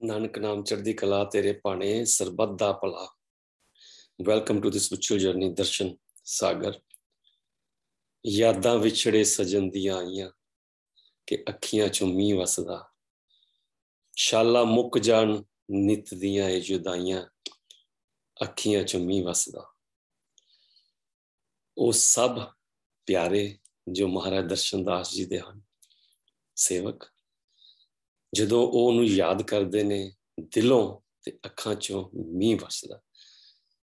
ਨਾਨਕ ਨਾਮ ਚੜ੍ਹਦੀ ਕਲਾ ਤੇਰੇ ਭਾਣੇ ਸਰਬੱਤ ਦਾ ਭਲਾ। Welcome to this spiritual journey Darshan Sagar. ਯਾਦਾਂ ਵਿਛੜੇ ਸਜਣ ਦੀਆਂ ਆਈਆਂ ਕਿ ਅੱਖੀਆਂ ਚੋਂ ਮੀਂਹ ਵਸਦਾ। ਸ਼ਾਲਾ ਮੁੱਕ ਜਾਣ ਨਿਤ ਦੀਆਂ ਇਹ ਜੁਦਾਈਆਂ, ਅੱਖੀਆਂ ਚੋਂ ਮੀਂਹ ਵਸਦਾ। ਉਹ ਸਭ ਪਿਆਰੇ ਜੋ ਮਹਾਰਾਜ ਦਰਸ਼ਨ ਦਾਸ ਜੀ ਦੇ ਹਨ ਸੇਵਕ, ਜਦੋਂ ਉਹ ਉਹਨੂੰ ਯਾਦ ਕਰਦੇ ਨੇ ਦਿਲੋਂ ਤੇ ਅੱਖਾਂ ਚੋਂ ਮੀਂਹ ਵਸਦਾ।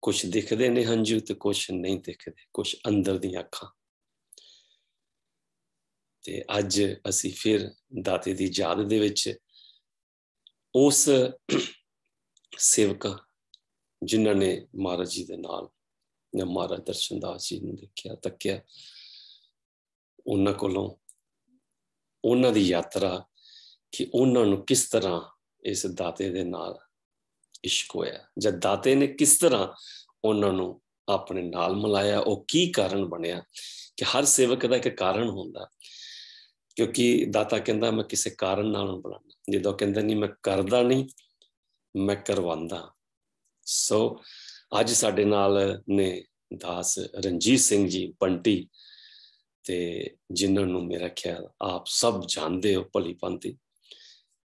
ਕੁਛ ਦਿਖਦੇ ਨੇ ਹੰਝੂ ਤੇ ਕੁਛ ਨਹੀਂ ਦਿਖਦੇ, ਕੁਛ ਅੰਦਰ ਦੀਆਂ ਅੱਖਾਂ। ਤੇ ਅੱਜ ਅਸੀਂ ਫਿਰ ਦਾਤੇ ਦੀ ਯਾਦ ਦੇ ਵਿੱਚ ਉਸ ਸੇਵਕਾਂ ਜਿਨ੍ਹਾਂ ਨੇ ਮਹਾਰਾਜ ਜੀ ਦੇ ਨਾਲ ਜਾਂ ਮਹਾਰਾਜ ਦਰਸ਼ਨ ਦਾਸ ਜੀ ਨੂੰ ਦੇਖਿਆ ਤੱਕਿਆ, ਉਹਨਾਂ ਕੋਲੋਂ ਉਹਨਾਂ ਦੀ ਯਾਤਰਾ ਕਿ ਉਹਨਾਂ ਨੂੰ ਕਿਸ ਤਰ੍ਹਾਂ ਇਸ ਦਾਤੇ ਦੇ ਨਾਲ ਇਸ਼ਕ ਹੋਇਆ, ਜਾਂ ਦਾਤੇ ਨੇ ਕਿਸ ਤਰ੍ਹਾਂ ਉਹਨਾਂ ਨੂੰ ਆਪਣੇ ਨਾਲ ਮਿਲਾਇਆ। ਉਹ ਕੀ ਕਾਰਨ ਬਣਿਆ ਕਿ ਹਰ ਸੇਵਕ ਦਾ ਇੱਕ ਕਾਰਨ ਹੁੰਦਾ, ਕਿਉਂਕਿ ਦਾਤਾ ਕਹਿੰਦਾ ਮੈਂ ਕਿਸੇ ਕਾਰਨ ਨਾਲ ਨੂੰ ਬੁਲਾਉਣਾ, ਜਦੋਂ ਕਹਿੰਦਾ ਨਹੀਂ ਮੈਂ ਕਰਦਾ ਨਹੀਂ ਮੈਂ ਕਰਵਾਉਂਦਾ। ਸੋ ਅੱਜ ਸਾਡੇ ਨਾਲ ਨੇ ਦਾਸ ਰਣਜੀਤ ਸਿੰਘ ਜੀ ਬੰਟੀ, ਤੇ ਜਿਨ੍ਹਾਂ ਨੂੰ ਮੇਰਾ ਖਿਆਲ ਆਪ ਸਭ ਜਾਣਦੇ ਹੋ ਭਲੀ ਭਾਂਤੀ।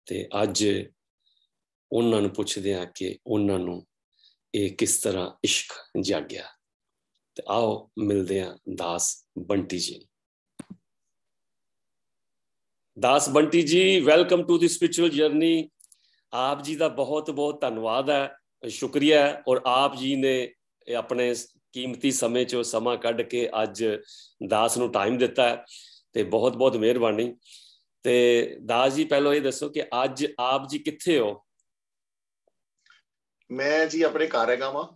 ਤੇ ਅੱਜ ਉਹਨਾਂ ਨੂੰ ਪੁੱਛਦੇ ਹਾਂ ਕਿ ਉਹਨਾਂ ਨੂੰ ਇਹ ਕਿਸ ਤਰ੍ਹਾਂ ਇਸ਼ਕ ਜਾਗਿਆ। ਤੇ ਆਓ ਮਿਲਦੇ ਹਾਂ ਦਾਸ ਬੰਟੀ ਜੀ। ਦਾਸ ਬੰਟੀ ਜੀ, welcome to the spiritual journey. ਆਪ ਜੀ ਦਾ ਬਹੁਤ ਬਹੁਤ ਧੰਨਵਾਦ ਹੈ, ਸ਼ੁਕਰੀਆ ਹੈ। ਔਰ ਆਪ ਜੀ ਨੇ ਆਪਣੇ ਕੀਮਤੀ ਸਮੇਂ ਚੋਂ ਸਮਾਂ ਕੱਢ ਕੇ ਅੱਜ ਦਾਸ ਨੂੰ ਟਾਈਮ ਦਿੱਤਾ ਹੈ, ਤੇ ਬਹੁਤ ਬਹੁਤ ਮਿਹਰਬਾਨੀ। ਤੇ ਦਾਸ ਜੀ ਪਹਿਲਾਂ ਇਹ ਦੱਸੋ ਕਿ ਅੱਜ ਆਪ ਜੀ ਕਿੱਥੇ ਹੋ? ਮੈਂ ਜੀ ਆਪਣੇ ਘਰ ਹੈਗਾ ਵਾਂ,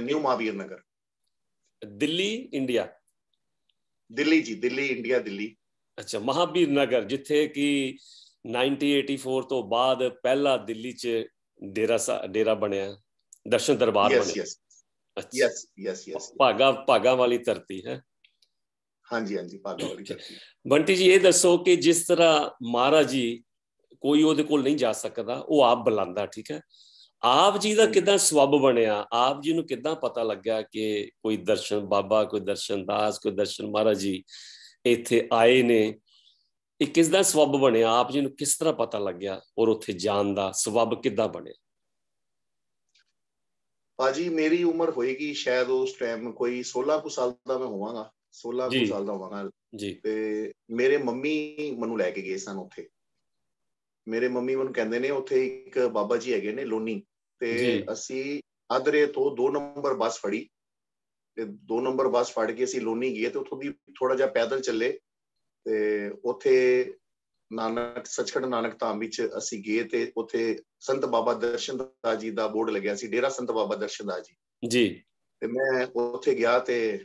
ਨਿਊ ਮਹਾਵੀਰ ਨਗਰ, ਦਿੱਲੀ ਇੰਡੀਆ। ਦਿੱਲੀ ਜੀ, ਦਿੱਲੀ ਇੰਡੀਆ, ਦਿੱਲੀ। ਅੱਛਾ, ਮਹਾਵੀਰ ਨਗਰ, ਜਿੱਥੇ ਕਿ 1984 ਤੋਂ ਬਾਅਦ ਪਹਿਲਾ ਦਿੱਲੀ 'ਚ ਡੇਰਾ ਬਣਿਆ, ਦਰਸ਼ਨ ਦਰਬਾਰ ਬਣਿਆ। ਭਾਗਾ ਵਾਲੀ ਧਰਤੀ ਹੈ। ਹਾਂਜੀ ਹਾਂਜੀ, ਭਾਗਾ ਵਾਲੀ ਧਰਤੀ। ਬੰਟੀ ਜੀ ਇਹ ਦੱਸੋ ਕਿ ਜਿਸ ਤਰ੍ਹਾਂ ਮਹਾਰਾਜ ਜੀ ਕੋਈ ਉਹਦੇ ਕੋਲ ਨਹੀਂ ਜਾ ਸਕਦਾ, ਉਹ ਆਪ ਬੁਲਾਉਂਦਾ, ਠੀਕ ਹੈ। ਆਪ ਜੀ ਦਾ ਕਿੱਦਾਂ ਸਬੱਬ ਬਣਿਆ? ਆਪ ਜੀ ਨੂੰ ਕਿੱਦਾਂ ਪਤਾ ਲੱਗਿਆ ਕਿ ਕੋਈ ਦਰਸ਼ਨ ਬਾਬਾ, ਕੋਈ ਦਰਸ਼ਨ ਦਾਸ, ਕੋਈ ਦਰਸ਼ਨ ਮਹਾਰਾਜ ਜੀ ਇੱਥੇ ਆਏ ਨੇ? ਇਹ ਕਿਸ ਦਾ ਸਬੱਬ ਬਣਿਆ? ਆਪ ਜੀ ਨੂੰ ਕਿਸ ਤਰ੍ਹਾਂ ਪਤਾ ਲੱਗਿਆ ਔਰ ਉੱਥੇ ਜਾਣ ਦਾ ਸਬੱਬ ਕਿੱਦਾਂ ਬਣਿਆ? ਭਾਜੀ ਮੇਰੀ ਉਮਰ ਹੋਏਗੀ ਸ਼ਾਇਦ ਉਸ ਟਾਈਮ ਕੋਈ 16 ਕੁ ਸਾਲ ਦਾ ਮੈਂ ਹੋਵਾਂਗਾ, 16 ਕੁ ਸਾਲ ਦਾ ਹੋਵਾਂਗਾ ਜੀ। ਤੇ ਮੇਰੇ ਮੰਮੀ ਮੈਨੂੰ ਲੈ ਕੇ ਗਏ ਸਨ ਉੱਥੇ। ਮੇਰੇ ਮੰਮੀ ਮੈਨੂੰ ਕਹਿੰਦੇ ਨੇ ਉੱਥੇ ਇੱਕ ਬਾਬਾ ਜੀ ਹੈਗੇ ਨੇ ਲੋਨੀ, ਤੇ ਅਸੀਂ ਆਦਰੇ ਤੋਂ 2 ਨੰਬਰ ਬੱਸ ਫੜੀ, ਤੇ 2 ਨੰਬਰ ਬੱਸ ਫੜ ਕੇ ਅਸੀਂ ਲੋਨੀ ਗਏ, ਤੇ ਉੱਥੋਂ ਦੀ ਥੋੜਾ ਜਿਹਾ ਪੈਦਲ ਚੱਲੇ, ਤੇ ਉੱਥੇ ਨਾਨਕ ਸੱਚਖੰਡ ਨਾਨਕ ਧਾਮ ਵਿੱਚ ਅਸੀਂ ਗਏ, ਤੇ ਉੱਥੇ ਸੰਤ ਬਾਬਾ ਦਰਸ਼ਨ ਦਾਸ ਜੀ ਦਾ ਬੋਰਡ ਲੱਗਿਆ ਸੀ, ਡੇਰਾ ਸੰਤ ਬਾਬਾ ਦਰਸ਼ਨ ਦਾਸ ਜੀ। ਤੇ ਮੈਂ ਉੱਥੇ ਗਿਆ, ਤੇ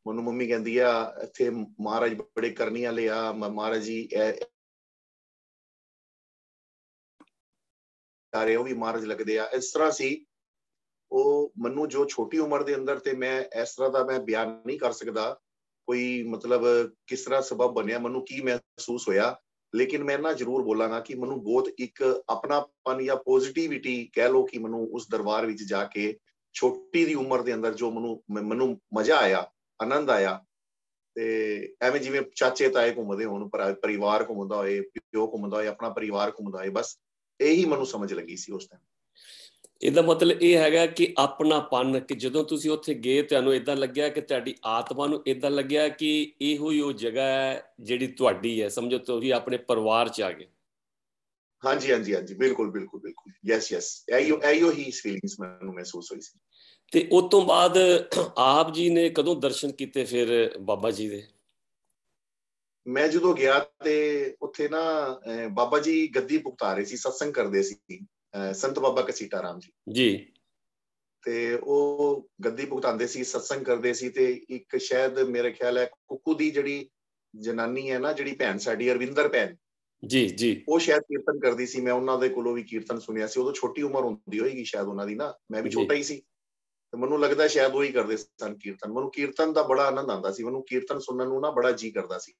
ਮੈਨੂੰ ਮੰਮੀ ਕਹਿੰਦੀ ਆ ਇੱਥੇ ਮਹਾਰਾਜ ਬੜੇ ਕਰਨੀ ਵਾਲੇ ਆ, ਮਹਾਰਾਜ ਜੀ ਉਹ ਵੀ ਮਹਾਰਾਜ ਲੱਗਦੇ ਆ। ਇਸ ਤਰ੍ਹਾਂ ਸੀ ਉਹ ਮੈਨੂੰ, ਜੋ ਛੋਟੀ ਉਮਰ ਦੇ ਅੰਦਰ, ਤੇ ਮੈਂ ਇਸ ਤਰ੍ਹਾਂ ਦਾ ਮੈਂ ਬਿਆਨ ਨਹੀਂ ਕਰ ਸਕਦਾ ਕੋਈ, ਮਤਲਬ ਕਿਸ ਤਰ੍ਹਾਂ ਸਬਬ ਬਣਿਆ, ਮੈਨੂੰ ਕੀ ਮਹਿਸੂਸ ਹੋਇਆ। ਲੇਕਿਨ ਮੈਂ ਨਾ ਜ਼ਰੂਰ ਬੋਲਾਂਗਾ ਕਿ ਮੈਨੂੰ ਬਹੁਤ ਇੱਕ ਆਪਣਾਪਨ ਜਾਂ ਪੋਜ਼ਿਟਿਵਿਟੀ ਕਹਿ ਲਓ ਕਿ ਮੈਨੂੰ ਉਸ ਦਰਬਾਰ ਵਿੱਚ ਜਾ ਕੇ ਛੋਟੀ ਦੀ ਉਮਰ ਦੇ ਅੰਦਰ ਜੋ ਮੈਨੂੰ ਮਜ਼ਾ ਆਇਆ, ਆਨੰਦ ਆਇਆ। ਤੇ ਐਵੇਂ ਜਿਵੇਂ ਚਾਚੇ ਤਾਏ ਘੁੰਮਦੇ ਹੋਣ, ਪਰਿਵਾਰ ਘੁੰਮਦਾ ਹੋਏ, ਪਿਓ ਘੁੰਮਦਾ ਹੋਏ, ਆਪਣਾ ਪਰਿਵਾਰ ਘੁੰਮਦਾ ਹੋਏ, ਬਸ ਇਹੀ ਮੈਨੂੰ ਸਮਝ ਲੱਗੀ ਸੀ ਉਸ ਟਾਈਮ। ਇਹਦਾ ਮਤਲਬ ਇਹ ਹੈਗਾ ਕਿ ਆਪਣਾਪਨ, ਕਿ ਜਦੋਂ ਤੁਸੀਂ ਉੱਥੇ ਗਏ ਤੁਹਾਨੂੰ ਏਦਾਂ ਲੱਗਿਆ ਕਿ ਤੁਹਾਡੀ ਆਤਮਾ ਨੂੰ ਏਦਾਂ ਲੱਗਿਆ ਕਿ ਇਹੋ ਹੀ ਉਹ ਜਗ੍ਹਾ ਹੈ ਜਿਹੜੀ ਤੁਹਾਡੀ ਹੈ, ਸਮਝੋ ਤੁਸੀਂ ਆਪਣੇ ਪਰਿਵਾਰ 'ਚ ਆ ਗਏ। ਹਾਂਜੀ ਹਾਂਜੀ ਹਾਂਜੀ, ਬਿਲਕੁਲ ਬਿਲਕੁਲ ਬਿਲਕੁਲ, ਯੈਸ ਯੈਸ, ਇਹੋ ਹੀ ਫੀਲਿੰਗਸ ਮੈਨੂੰ ਮਹਿਸੂਸ ਹੋਈ ਸੀ। ਤੇ ਉਸ ਤੋਂ ਬਾਅਦ ਆਪ ਜੀ ਨੇ ਕਦੋਂ ਦਰਸ਼ਨ ਕੀਤੇ ਫਿਰ ਬਾਬਾ ਜੀ ਦੇ? ਮੈਂ ਜਦੋਂ ਗਿਆ ਤੇ ਉੱਥੇ ਨਾ ਬਾਬਾ ਜੀ ਗੱਦੀ ਭੁਗਤਾ ਰਹੇ ਸੀ, ਸਤਸੰਗ ਕਰਦੇ ਸੀ, ਸੰਤ ਬਾਬਾ ਕਸੀਟਾ ਰਾਮ ਜੀ। ਤੇ ਉਹ ਗੱਦੀ ਭੁਗਤਾਉਂਦੇ ਸੀ, ਸਤਸੰਗ ਕਰਦੇ ਸੀ, ਤੇ ਇੱਕ ਸ਼ਾਇਦ ਮੇਰੇ ਖਿਆਲ ਹੈ ਕੁੱਕੂ ਦੀ ਜਿਹੜੀ ਜਨਾਨੀ ਹੈ ਨਾ, ਜਿਹੜੀ ਭੈਣ ਸਾਡੀ ਅਰਵਿੰਦਰ ਭੈਣ ਜੀ, ਉਹ ਸ਼ਾਇਦ ਕੀਰਤਨ ਕਰਦੀ ਸੀ। ਮੈਂ ਉਹਨਾਂ ਦੇ ਕੋਲੋਂ ਵੀ ਕੀਰਤਨ ਸੁਣਿਆ ਸੀ। ਉਦੋਂ ਛੋਟੀ ਉਮਰ ਹੁੰਦੀ ਹੋਏਗੀ ਸ਼ਾਇਦ ਉਹਨਾਂ ਦੀ ਨਾ, ਮੈਂ ਵੀ ਛੋਟਾ ਹੀ ਸੀ, ਤੇ ਮੈਨੂੰ ਲੱਗਦਾ ਸ਼ਾਇਦ ਉਹੀ ਕਰਦੇ ਸਨ ਕੀਰਤਨ। ਮੈਨੂੰ ਕੀਰਤਨ ਦਾ ਬੜਾ ਆਨੰਦ ਆਉਂਦਾ ਸੀ, ਮੈਨੂੰ ਕੀਰਤਨ ਸੁਣਨ ਨੂੰ ਨਾ ਬੜਾ ਜੀ ਕਰਦਾ ਸੀ।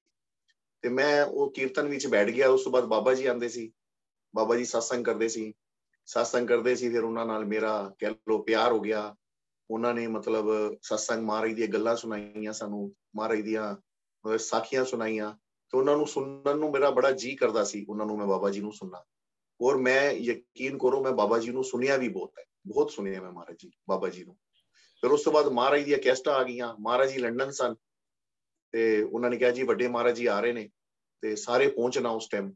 ਤੇ ਮੈਂ ਉਹ ਕੀਰਤਨ ਵਿੱਚ ਬੈਠ ਗਿਆ। ਉਸ ਤੋਂ ਬਾਅਦ ਬਾਬਾ ਜੀ ਆਉਂਦੇ ਸੀ, ਬਾਬਾ ਜੀ ਸਤਸੰਗ ਕਰਦੇ ਸੀ, सत्संग करते सी, फिर उन्हां नाल मेरा कह लो प्यार हो गया। उन्होंने मतलब सत्संग महाराज दी गल्लां सुनाइयां सानू, महाराज दियां साखियां सुनाइयां, तो उन्होंने सुनन नू मेरा बड़ा जी करदा सी, उन्होंने मैं बाबा जी नू सुनना। और मैं यकीन करो मैं बाबा जी नू सुनिया भी बहुत है, बहुत सुनिया मैं महाराज जी बाबा जी नू। फिर उस तो बाद महाराज दी कैस्टां आ गईयां, महाराज जी लंडन सन ते उन्होंने कहा जी वड्डे महाराज जी आ रहे ने ते सारे पहुंचना उस टाइम।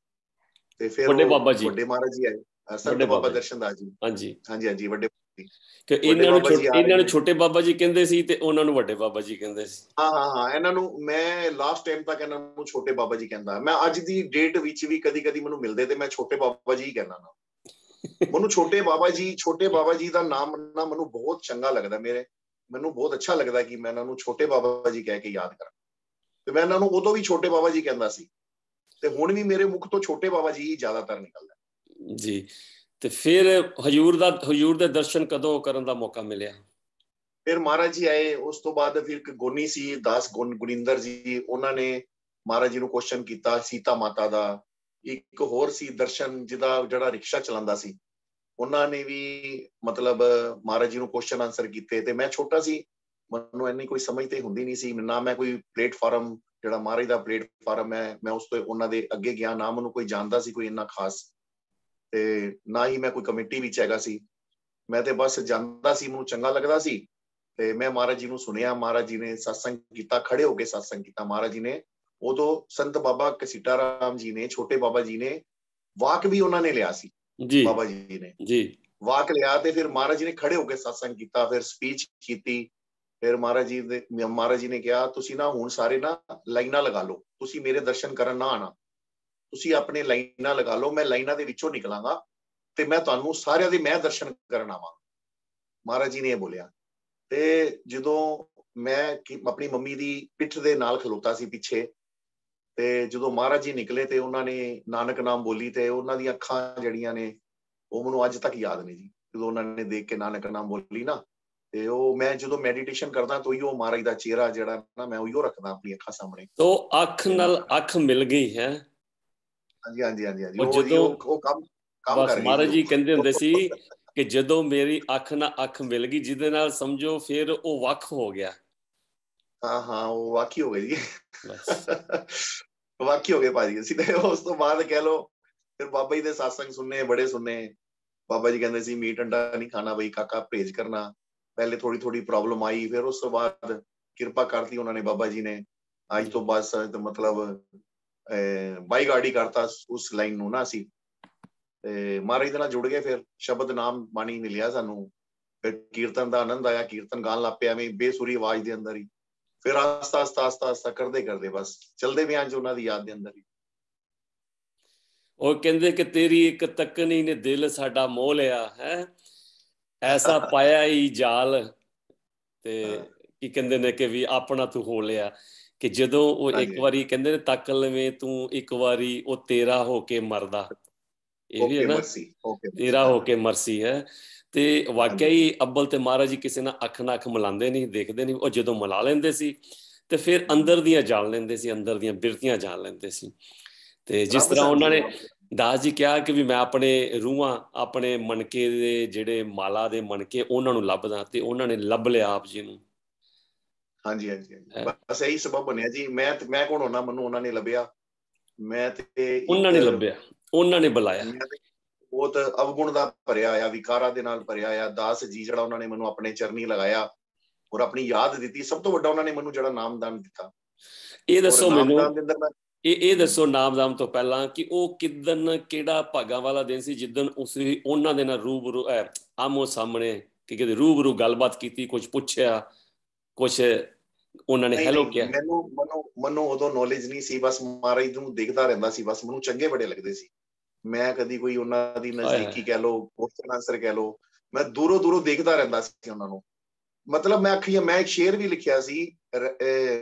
ते फिर वड्डे बाबा जी, वड्डे महाराज जी आए, संत बाबा दर्शन दास जी। हाँ जी, हाँ जी, हाँ जी, वड्डे कि इन्हां नूं छोटे बाबा जी कहंदे सी ते उन्हां नूं वड्डे बाबा जी कहंदे सी। हाँ हाँ हाँ, इन्हां नूं मैं लास्ट टाइम तक इन्हां नूं छोटे बाबा जी कहंदा। मैं अज दी डेट विच भी कदी कदी मैनूं मिलदे ते मैं छोटे बाबा जी ही कहना ना। मैनूं छोटे बाबा जी दा नाम ना मैनूं बहुत चंगा लगदा। मैनूं बहुत अच्छा लगदा कि मैं इन्हां नूं छोटे बाबा जी कह के याद करा। ते मैं इन्हां नूं उदों भी छोटे बाबा जी कहंदा सी ते हुण भी मेरे मुख तो छोटे बाबा जी ही ज्यादातर निकलदा जी। ते फिर हजूर दे दर्शन कदों करन दा मौका मिलिया? फिर महाराज जी आए, उस तो बाद फिर एक गोनी सी दास गुनिंदर जी, उन्होंने महाराज जी नूं क्वेश्चन कीता सीता माता दा। एक होर सी दर्शन जिहदा जिहड़ा रिक्शा चलांदा सी, उन्होंने भी मतलब महाराज जी नूं क्वेश्चन आंसर कीते। ते मैं छोटा सी, मैनूं इन्नी कोई समझ ते हुंदी नहीं सी ना, मैं कोई प्लेटफार्म जिहड़ा महाराज दा प्लेटफार्म है मैं उस तो उन्हां दे अगे गया ना, मैनूं कोई जानदा सी कोई इन्ना खास, ते ना ही मैं कोई कमेटी विच हैगा सी। मैं ते बस जानदा सी, मैनूं चंगा लगदा सी ते मैं महाराज जी नूं सुनिया। महाराज जी ने सत्संग कीता, खड़े होके सत्संग कीता महाराज जी ने। उदों संत बाबा घसीटा राम जी ने, छोटे बाबा जी ने वाक भी उन्होंने लिया सी, जी बाबा जी ने जी वाक लिया ते फिर महाराज जी ने खड़े होके सत्संग कीता, फिर स्पीच कीती। फिर महाराज जी ने कहा तुसी ना हुण सारे ना लाइनां लगा लो, तुसी मेरे दर्शन करन ना आना, तुसी अपने लाइनां लगा लो, मैं लाइनां दे विचों निकलांगा ते मैं तुहानूं सारिआं दे मैं दर्शन करन आवांगा। महाराज जी ने ये बोलिया। ते जदों मैं अपनी मम्मी दी पिठ दे नाल खलोता सी पिछे, ते जदों महाराज जी निकले ते उन्हां ने नानक नाम बोली ते उन्हां दी अखां जड़ियां ने वो मैनूं अज तक याद ने जी। जदों उन्हां ने देख के नानक नाम बोली ना, ते ओ मैं जदों मैडिटेशन करदा तो उहिओ महाराज दा चेहरा जिहड़ा ना मैं उहिओ रखदा अपनी अखां सामने। तो अख नाल अख मिल गई है। हाँ जी, हाँ जी, हाँ जी, हाँ जी, और ओ जी जदों ओ काम बस कर गई जी महाराज ओ। जी कहंदे हुंदे सी कि जदों मेरी अख ना अख मिल गई, जिहदे नाल समझो फिर ओ वख हो गया। हाँ हाँ, वो वाकई हो गई जी। बस वाकई हो गए भाजी ਅਸੀਂ ਤੇ ਉਸ ਤੋਂ ਬਾਅਦ ਕਹਿ ਲੋ ਫਿਰ ਬਾਬਾ ਜੀ ਦੇ satsang ਸੁਣਨੇ ਬੜੇ ਸੁਣਨੇ। बाबा जी कहते सी मीट अंडा नहीं खाना भाई काका, परहेज करना। पहले थोड़ी थोड़ी प्रॉब्लम आई, फिर उस तो बाद कृपा करती उन्होंने बाबा जी ने। आज तो बस तो मतलब बाई गाड़ी करता उस लाइन नू ना असी महाराज दे नाल जुड़ गए। फिर शब्द नाम बाणी मिलिया सानू, फिर कीर्तन का आनंद आया, कीर्तन गान लग पे एवं बेसुरी आवाज के अंदर ही। फिर आस्ता आस्ता आस्ता आस्ता करते करते बस चलते पे आज उन्होंने याद के अंदर ही। ਉਹ ਕਹਿੰਦੇ ਕਿ ਤੇਰੀ ਇੱਕ ਤੱਕਣੀ ਨੇ ਦਿਲ ਸਾਡਾ ਮੋਹ ਲਿਆ ਹੈ, ਐਸਾ ਪਾਇਆ ਹੀ ਜਾਲ। ਤੇ ਕੀ ਕਹਿੰਦੇ ਨੇ ਕਿ ਵੀ ਆਪਣਾ ਤੂੰ ਹੋ ਲਿਆ, ਕਿ ਜਦੋਂ ਉਹ ਇੱਕ ਵਾਰੀ ਕਹਿੰਦੇ ਨੇ ਤੱਕ ਲਵੇਂ ਤੂੰ ਇੱਕ ਵਾਰੀ, ਉਹ ਤੇਰਾ ਹੋ ਕੇ ਮਰਦਾ। ਇਹ ਵੀ ਹੈ ਨਾ, ਤੇਰਾ ਹੋ ਕੇ ਮਰਸੀ ਹੈ। ਤੇ ਵਾਕਿਆ ਹੀ ਅੱਬਲ ਤੇ ਮਹਾਰਾਜ ਜੀ ਕਿਸੇ ਨਾਲ ਅੱਖ ਨਾਲ ਅੱਖ ਮਿਲਾਉਂਦੇ ਨਹੀਂ, ਦੇਖਦੇ ਨਹੀਂ। ਉਹ ਜਦੋਂ ਮਿਲਾ ਲੈਂਦੇ ਸੀ ਤੇ ਫਿਰ ਅੰਦਰ ਦੀਆਂ ਜਾਣ ਲੈਂਦੇ ਸੀ, ਅੰਦਰ ਦੀਆਂ ਬਿਰਤੀਆਂ ਜਾਣ ਲੈਂਦੇ ਸੀ। ਤੇ ਜਿਸ ਤਰ੍ਹਾਂ ਉਹਨਾਂ ਨੇ ਦਾਸ ਜੀ ਕਿਹਾ ਕਿ ਵੀ ਮੈਂ ਆਪਣੇ ਰੂਹਾਂ, ਆਪਣੇ ਮਣਕੇ ਦੇ ਜਿਹੜੇ ਮਾਲਾ ਦੇ ਮਣਕੇ, ਉਹਨਾਂ ਨੂੰ ਲੱਭਦਾ, ਤੇ ਉਹਨਾਂ ਨੇ ਲੱਭ ਲਿਆ ਆਪ ਜੀ ਨੂੰ। ਹਾਂਜੀ ਹਾਂਜੀ ਹਾਂਜੀ, ਬਸ ਇਹੀ ਸਬਬ ਬਣਿਆ ਜੀ। ਮੈਂ ਕੌਣ ਹੋਣਾ, ਮੈਨੂੰ ਉਹਨਾਂ ਨੇ ਲੱਭਿਆ। ਮੈਂ ਤੇ ਉਹਨਾਂ ਨੇ ਲੱਭਿਆ, ਉਹਨਾਂ ਨੇ ਬੁਲਾਇਆ। ਬਹੁਤ ਅਵਗੁਣ ਦਾ ਭਰਿਆ ਆ, ਵਿਕਾਰਾਂ ਦੇ ਨਾਲ ਭਰਿਆ ਆ ਦਾਸ ਜੀ, ਜਿਹੜਾ ਉਹਨਾਂ ਨੇ ਮੈਨੂੰ ਆਪਣੇ ਚਰਨੀ ਲਗਾਇਆ ਔਰ ਆਪਣੀ ਯਾਦ ਦਿੱਤੀ। ਸਭ ਤੋਂ ਵੱਡਾ ਉਹਨਾਂ ਨੇ ਮੈਨੂੰ ਜਿਹੜਾ ਨਾਮਦਾਨ ਦਿੱਤਾ। ਇਹ ਦੱਸੋ ਮੈਨੂੰ, ਇਹ ਦੱਸੋ ਨਾਮਦਾਨ ਤੋਂ ਪਹਿਲਾਂ ਕਿ ਉਹ ਕਿਦਨ, ਕਿਹੜਾ ਭਾਗਾਂ ਵਾਲਾ ਦਿਨ ਸੀ ਜਿੱਦਨ ਤੁਸੀਂ ਉਹਨਾਂ ਦੇ ਨਾਲ ਰੂਬਰੂ ਆਮੋ ਸਾਹਮਣੇ ਕਿ ਕਿਤੇ ਰੂਬਰੂ ਗੱਲਬਾਤ ਕੀਤੀ, ਕੁਝ ਪੁੱਛਿਆ, ਕੁਝ ਉਹਨਾਂ ਨੇ ਹੈਲੋ ਕਿਹਾ? ਮੈਨੂੰ ਉਦੋਂ ਨੌਲੇਜ ਨਹੀਂ ਸੀ, ਬਸ ਮਹਾਰਾਜ ਨੂੰ ਦੇਖਦਾ ਰਹਿੰਦਾ ਸੀ, ਬਸ ਮੈਨੂੰ ਚੰਗੇ ਬੜੇ ਲੱਗਦੇ ਸੀ। ਮੈਂ ਕਦੀ ਕੋਈ ਉਹਨਾਂ ਦੀ ਨਜ਼ਦੀਕੀ ਕਹਿ ਲੋ, ਕੁਐਸਚਨ ਆਨਸਰ ਕਹਿ ਲੋ, ਮੈਂ ਦੂਰੋਂ ਦੂਰੋਂ ਦੇਖਦਾ ਰਹਿੰਦਾ ਸੀ ਉਹਨਾਂ ਨੂੰ। ਮਤਲਬ ਮੈਂ ਇੱਕ ਸ਼ੇਰ ਵੀ ਲਿਖਿਆ ਸੀ,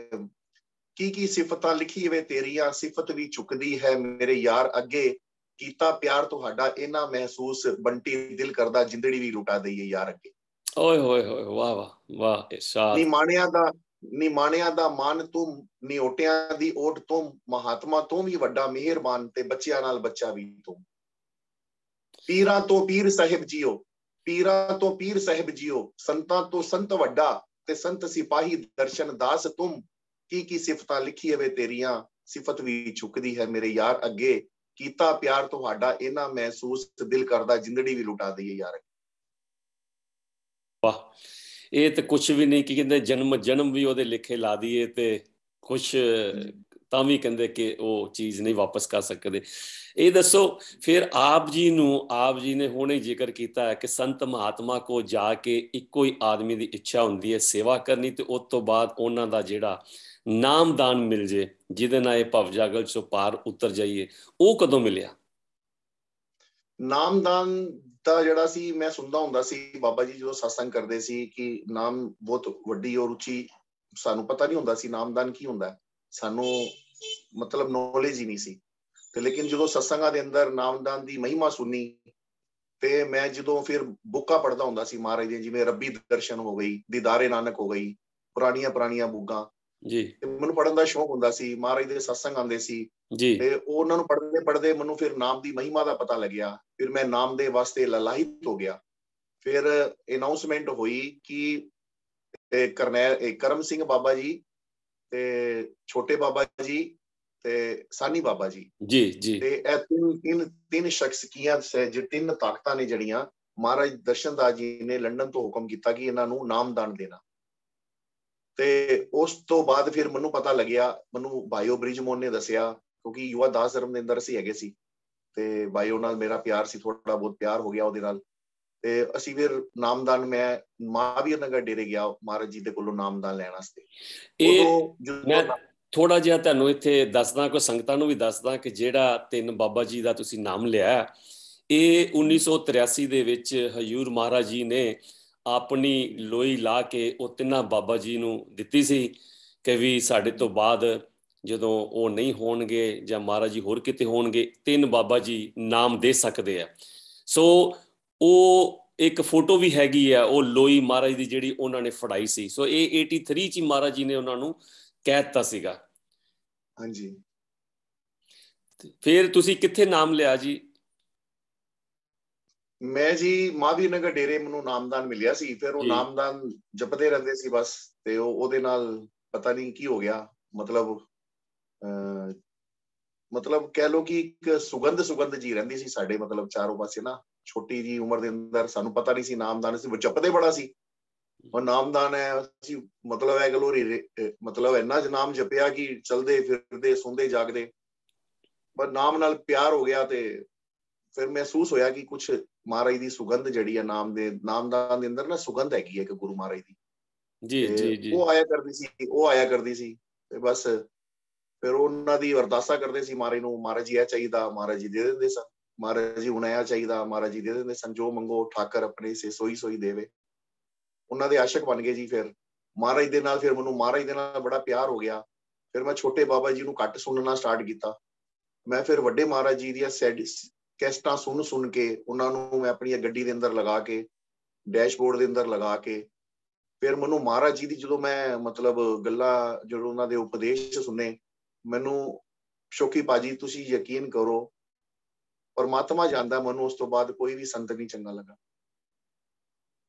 ਕੀ ਸਿਫਤਾਂ ਲਿਖੀ ਵੇ ਤੇਰੀਆਂ, ਸਿਫਤ ਵੀ ਚੁੱਕਦੀ ਹੈ ਮੇਰੇ ਯਾਰ ਅੱਗੇ, ਕੀਤਾ ਪਿਆਰ ਤੁਹਾਡਾ ਇਹਨਾਂ ਮਹਿਸੂਸ, ਬੰਟੀ ਦਿਲ ਕਰਦਾ ਜਿੰਦੜੀ ਵੀ ਲੁਟਾ ਦਈਏ ਯਾਰ ਅੱਗੇ। ਓਏ ਹੋਏ ਹੋਏ, ਵਾਹ ਵਾਹ ਵਾਹ, ਇਰਸ਼ਾਦ। ਨਿਮਾਣਿਆਂ ਦਾ ਮਾਨ ਤੂੰ, ਨਿਓਟਿਆਂ ਦੀ ਓਟ ਤੂੰ, ਮਹਾਤਮਾ ਤੂੰ ਵੀ ਵੱਡਾ ਮਿਹਰਬਾਨ, ਤੇ ਬੱਚਿਆਂ ਨਾਲ ਬੱਚਾ ਵੀ ਤੂੰ। ਪੀਰਾਂ ਤੋਂ ਪੀਰ ਸਾਹਿਬ ਜੀਓ, ਪੀਰਾਂ ਤੋਂ ਪੀਰ ਸਾਹਿਬ ਜੀਓ, ਸੰਤਾਂ ਤੋਂ ਸੰਤ ਵੱਡਾ ਤੇ ਸੰਤ ਸਿਪਾਹੀ ਦਰਸ਼ਨ ਦਾਸ ਤੁਮ, ਕੀ ਸਿਫਤਾਂ ਲਿਖੀ ਵੇ ਤੇਰੀਆਂ, ਸਿਫਤ ਵੀ ਚੁੱਕਦੀ ਹੈ ਮੇਰੇ ਯਾਰ ਅੱਗੇ, ਕੀਤਾ ਪਿਆਰ ਤੁਹਾਡਾ ਇਹਨਾਂ ਮਹਿਸੂਸ, ਦਿਲ ਕਰਦਾ ਜਿੰਦੜੀ ਵੀ ਲੁਟਾ ਦਈਏ ਯਾਰ। ਵਾਹ, ਇਹ ਤੇ ਕੁਛ ਵੀ ਨਹੀਂ, ਕੀ ਕਹਿੰਦੇ ਜਨਮ ਵੀ ਉਹਦੇ ਲਿਖੇ ਲਾ ਦਈਏ ਤੇ ਕੁਛ ਤਾਂ ਵੀ ਕਹਿੰਦੇ ਕਿ ਉਹ ਚੀਜ਼ ਨਹੀਂ ਵਾਪਸ ਕਰ ਸਕਦੇ। ਇਹ ਦੱਸੋ ਫਿਰ ਆਪ ਜੀ ਨੇ ਹੁਣੇ ਜ਼ਿਕਰ ਕੀਤਾ ਹੈ ਕਿ ਸੰਤ ਮਹਾਤਮਾ ਕੋ ਜਾ ਕੇ ਇੱਕੋ ਹੀ ਆਦਮੀ ਦੀ ਇੱਛਾ ਹੁੰਦੀ ਹੈ ਸੇਵਾ ਕਰਨੀ, ਤੇ ਉਸ ਤੋਂ ਬਾਅਦ ਉਹਨਾਂ ਦਾ ਜਿਹੜਾ ਨਾਮਦਾਨ ਮਿਲ ਜੇ ਜਿਹਦੇ ਨਾਲ ਇਹ ਭਵਜਾਗਲ ਚੋਂ ਪਾਰ ਉਤਰ ਜਾਈਏ, ਉਹ ਕਦੋਂ ਮਿਲਿਆ? ਨਾਮਦਾਨ ਦਾ ਜਿਹੜਾ ਸੀ, ਮੈਂ ਸੁਣਦਾ ਹੁੰਦਾ ਸੀ ਬਾਬਾ ਜੀ ਜਦੋਂ ਸਤਸੰਗ ਕਰਦੇ ਸੀ ਕਿ ਨਾਮ ਬਹੁਤ ਵੱਡੀ ਔਰ ਉੱਚੀ, ਸਾਨੂੰ ਪਤਾ ਨਹੀਂ ਹੁੰਦਾ ਸੀ ਨਾਮਦਾਨ ਕੀ ਹੁੰਦਾ, ਸਾਨੂੰ ਮਤਲਬ ਨੌਲੇਜ ਹੀ ਨਹੀਂ ਸੀ। ਤੇ ਲੇਕਿਨ ਜਦੋਂ ਸਤਸੰਗਾਂ ਦੇ ਅੰਦਰ ਨਾਮਦਾਨ ਦੀ ਮਹਿਮਾ ਸੁਣੀ, ਤੇ ਮੈਂ ਜਦੋਂ ਫਿਰ ਬੁੱਕਾਂ ਪੜ੍ਹਦਾ ਹੁੰਦਾ ਸੀ ਮਹਾਰਾਜ ਦੀਆਂ, ਜਿਵੇਂ ਰੱਬੀ ਦਰਸ਼ਨ ਹੋ ਗਈ, ਦੀਦਾਰੇ ਨਾਨਕ ਹੋ ਗਈ, ਪੁਰਾਣੀਆਂ ਬੁੱਕਾਂ ਜੀ, ਮੈਨੂੰ ਪੜ੍ਹਨ ਦਾ ਸ਼ੌਕ ਹੁੰਦਾ ਸੀ। ਮਹਾਰਾਜ ਦੇ ਸਤਸੰਗ ਆਉਂਦੇ ਸੀ ਜੀ, ਤੇ ਉਹਨਾਂ ਨੂੰ ਪੜ੍ਹਦੇ ਮੈਨੂੰ ਫਿਰ ਨਾਮ ਦੀ ਮਹਿਮਾ ਦਾ ਪਤਾ ਲੱਗਿਆ। ਫਿਰ ਮੈਂ ਨਾਮ ਦੇ ਵਾਸਤੇ ਲਲਾਹਿਤ ਹੋ ਗਿਆ। ਫਿਰ ਅਨਾਉਂਸਮੈਂਟ ਹੋਈ ਕਿ ਕਰਮ ਸਿੰਘ ਬਾਬਾ ਜੀ ਤੇ ਛੋਟੇ ਬਾਬਾ ਜੀ ਤੇ ਸਾਨੀ ਬਾਬਾ ਜੀ ਤੇ ਇਹ ਤਿੰਨ ਸ਼ਖਸੀਅਤਾਂ, ਤਿੰਨ ਤਾਕਤਾਂ ਨੇ ਜਿਹੜੀਆਂ ਮਹਾਰਾਜ ਦਰਸ਼ਨਦਾਸ ਜੀ ਨੇ ਲੰਡਨ ਤੋਂ ਹੁਕਮ ਕੀਤਾ ਕਿ ਇਹਨਾਂ ਨੂੰ ਨਾਮਦਾਨ ਦੇਣਾ। ਤੇ ਉਸ ਤੋਂ ਬਾਅਦ ਫਿਰ ਮੈਨੂੰ ਪਤਾ ਲੱਗਿਆ, ਮੈਨੂੰ ਬਾਇਓ ਬ੍ਰਿਜਮੋਹਨ ਨੇ ਦੱਸਿਆ, ਕਿਉਂਕਿ ਯੁਵਾ ਦਾਸ ਧਰਮ ਦੇ ਅੰਦਰ ਅਸੀਂ ਹੈਗੇ ਸੀ ਤੇ ਬਾਇਓ ਨਾਲ ਮੇਰਾ ਪਿਆਰ ਸੀ, ਥੋੜਾ ਬਹੁਤ ਪਿਆਰ ਹੋ ਗਿਆ ਉਹਦੇ ਨਾਲ। ਤੇ ਅਸੀਂ ਫਿਰ ਨਾਮਦਾਨ, ਮੈਂ ਮਹਾਵੀਰ ਨਗਰ ਡੇਰੇ ਗਿਆ ਮਹਾਰਾਜ ਜੀ ਦੇ ਕੋਲੋਂ ਨਾਮਦਾਨ ਲੈਣ ਵਾਸਤੇ। ਮੈਂ ਥੋੜਾ ਜਿਹਾ ਤੁਹਾਨੂੰ ਇੱਥੇ ਦੱਸਦਾ, ਕੋਈ ਸੰਗਤਾਂ ਨੂੰ ਵੀ ਦੱਸਦਾ ਕਿ ਜਿਹੜਾ ਤਿੰਨ ਬਾਬਾ ਜੀ ਦਾ ਤੁਸੀਂ ਨਾਮ ਲਿਆ, ਇਹ 1983 ਦੇ ਵਿੱਚ ਹਜ਼ੂਰ ਮਹਾਰਾਜ ਜੀ ਨੇ ਆਪਣੀ ਲੋਈ ਲਾ ਕੇ ਉਹ ਤਿੰਨਾਂ ਬਾਬਾ ਜੀ ਨੂੰ ਦਿੱਤੀ ਸੀ ਕਿ ਵੀ ਸਾਡੇ ਤੋਂ ਬਾਅਦ ਜਦੋਂ ਉਹ ਨਹੀਂ ਹੋਣਗੇ ਜਾਂ ਮਹਾਰਾਜ ਜੀ ਹੋਰ ਕਿਤੇ ਹੋਣਗੇ, ਤਿੰਨ ਬਾਬਾ ਜੀ ਨਾਮ ਦੇ ਸਕਦੇ ਆ। ਸੋ ਉਹ ਇੱਕ ਫੋਟੋ ਵੀ ਹੈਗੀ ਆ, ਉਹ ਲੋਈ ਮਹਾਰਾਜ ਦੀ ਜਿਹੜੀ ਉਹਨਾਂ ਨੇ ਫੜਾਈ ਸੀ। ਸੋ ਇਹ 83 ਚ ਮਹਾਰਾਜ ਜੀ ਨੇ ਉਹਨਾਂ ਨੂੰ ਕਹਿ ਦਿੱਤਾ ਸੀਗਾ। ਹਾਂਜੀ, ਫਿਰ ਤੁਸੀਂ ਕਿੱਥੇ ਨਾਮ ਲਿਆ ਜੀ? ਮੈਂ ਜੀ ਮਹਾਵੀਰ ਨਗਰ ਡੇਰੇ ਮੈਨੂੰ ਨਾਮਦਾਨ ਮਿਲਿਆ ਸੀ। ਫਿਰ ਉਹ ਨਾਮਦਾਨ ਜਪਦੇ ਰਹਿੰਦੇ ਸੀ ਬਸ, ਤੇ ਉਹਦੇ ਨਾਲ ਪਤਾ ਨਹੀਂ ਕੀ ਹੋ ਗਿਆ, ਮਤਲਬ ਕਹਿ ਲਓ ਕਿ ਇੱਕ ਸੁਗੰਧ ਜੀ ਰਹਿੰਦੀ ਸੀ ਸਾਡੇ ਮਤਲਬ ਚਾਰੋਂ ਪਾਸੇ ਨਾ। ਛੋਟੀ ਜੀ ਉਮਰ ਦੇ ਅੰਦਰ ਸਾਨੂੰ ਪਤਾ ਨਹੀਂ ਸੀ ਨਾਮਦਾਨ, ਸੀ ਜਪਦੇ ਬੜਾ ਸੀ ਉਹ ਨਾਮਦਾਨ ਹੈ। ਅਸੀਂ ਮਤਲਬ ਇਹ ਗਲੋਂ ਮਤਲਬ ਇੰਨਾ ਨਾਮ ਜਪਿਆ ਕਿ ਚਲਦੇ ਫਿਰਦੇ ਸੌਂਦੇ ਜਾਗਦੇ, ਪਰ ਨਾਮ ਨਾਲ ਪਿਆਰ ਹੋ ਗਿਆ। ਤੇ ਫਿਰ ਮਹਿਸੂਸ ਹੋਇਆ ਕਿ ਕੁਛ ਮਹਾਰਾਜ ਦੀ ਸੁਗੰਧ ਜਿਹੜੀ ਹੈ ਨਾਮਦਾਨ ਦੇ ਅੰਦਰ ਨਾ ਸੁਗੰਧ ਹੈਗੀ ਹੈ ਕਿ ਗੁਰੂ ਮਹਾਰਾਜ ਦੀ ਜੀ ਉਹ ਆਇਆ ਕਰਦੀ ਸੀ ਤੇ ਬਸ ਫਿਰ ਉਹਨਾਂ ਦੀ ਅਰਦਾਸਾਂ ਕਰਦੇ ਸੀ ਮਹਾਰਾਜ ਨੂੰ, ਮਹਾਰਾਜ ਜੀ ਇਹ ਚਾਹੀਦਾ, ਮਹਾਰਾਜ ਜੀ ਦੇ ਦਿੰਦੇ ਸਨ। ਮਹਾਰਾਜ ਜੀ ਹੁਣ ਇਹ ਚਾਹੀਦਾ, ਮਹਾਰਾਜ ਜੀ ਦੇ ਦਿੰਦੇ ਸਨ। ਜੋ ਮੰਗੋ ਠਾਕਰ ਆਪਣੇ ਸੇ ਸੋਈ ਦੇਵੇ। ਉਹਨਾਂ ਦੇ ਆਸ਼ਕ ਬਣ ਗਏ ਜੀ। ਫਿਰ ਮਹਾਰਾਜ ਦੇ ਨਾਲ, ਫਿਰ ਮੈਨੂੰ ਮਹਾਰਾਜ ਦੇ ਨਾਲ ਬੜਾ ਪਿਆਰ ਹੋ ਗਿਆ। ਫਿਰ ਮੈਂ ਛੋਟੇ ਬਾਬਾ ਜੀ ਨੂੰ ਘੱਟ ਸੁਣਨਾ ਸਟਾਰਟ ਕੀਤਾ। ਮੈਂ ਫਿਰ ਵੱਡੇ ਮਹਾਰਾਜ ਜੀ ਦੀਆਂ ਕੈਸਟਾਂ ਸੁਣ ਕੇ ਉਹਨਾਂ ਨੂੰ ਮੈਂ ਆਪਣੀ ਗੱਡੀ ਦੇ ਅੰਦਰ ਲਗਾ ਕੇ, ਡੈਸ਼ਬੋਰਡ ਦੇ ਅੰਦਰ ਲਗਾ ਕੇ, ਫਿਰ ਮੈਨੂੰ ਮਹਾਰਾਜ ਜੀ ਦੀ ਜਦੋਂ ਮੈਂ ਮਤਲਬ ਗੱਲਾਂ, ਜਦੋਂ ਉਹਨਾਂ ਦੇ ਉਪਦੇਸ਼ ਸੁਣੇ, ਮੈਨੂੰ ਸ਼ੌਕੀ ਭਾਜੀ ਤੁਸੀਂ ਯਕੀਨ ਕਰੋ, ਪਰਮਾਤਮਾ ਜਾਣਦਾ ਮੈਨੂੰ ਉਸ ਤੋਂ ਬਾਅਦ ਕੋਈ ਵੀ ਸੰਤ ਨਹੀਂ ਚੰਗਾ ਲੱਗਾ।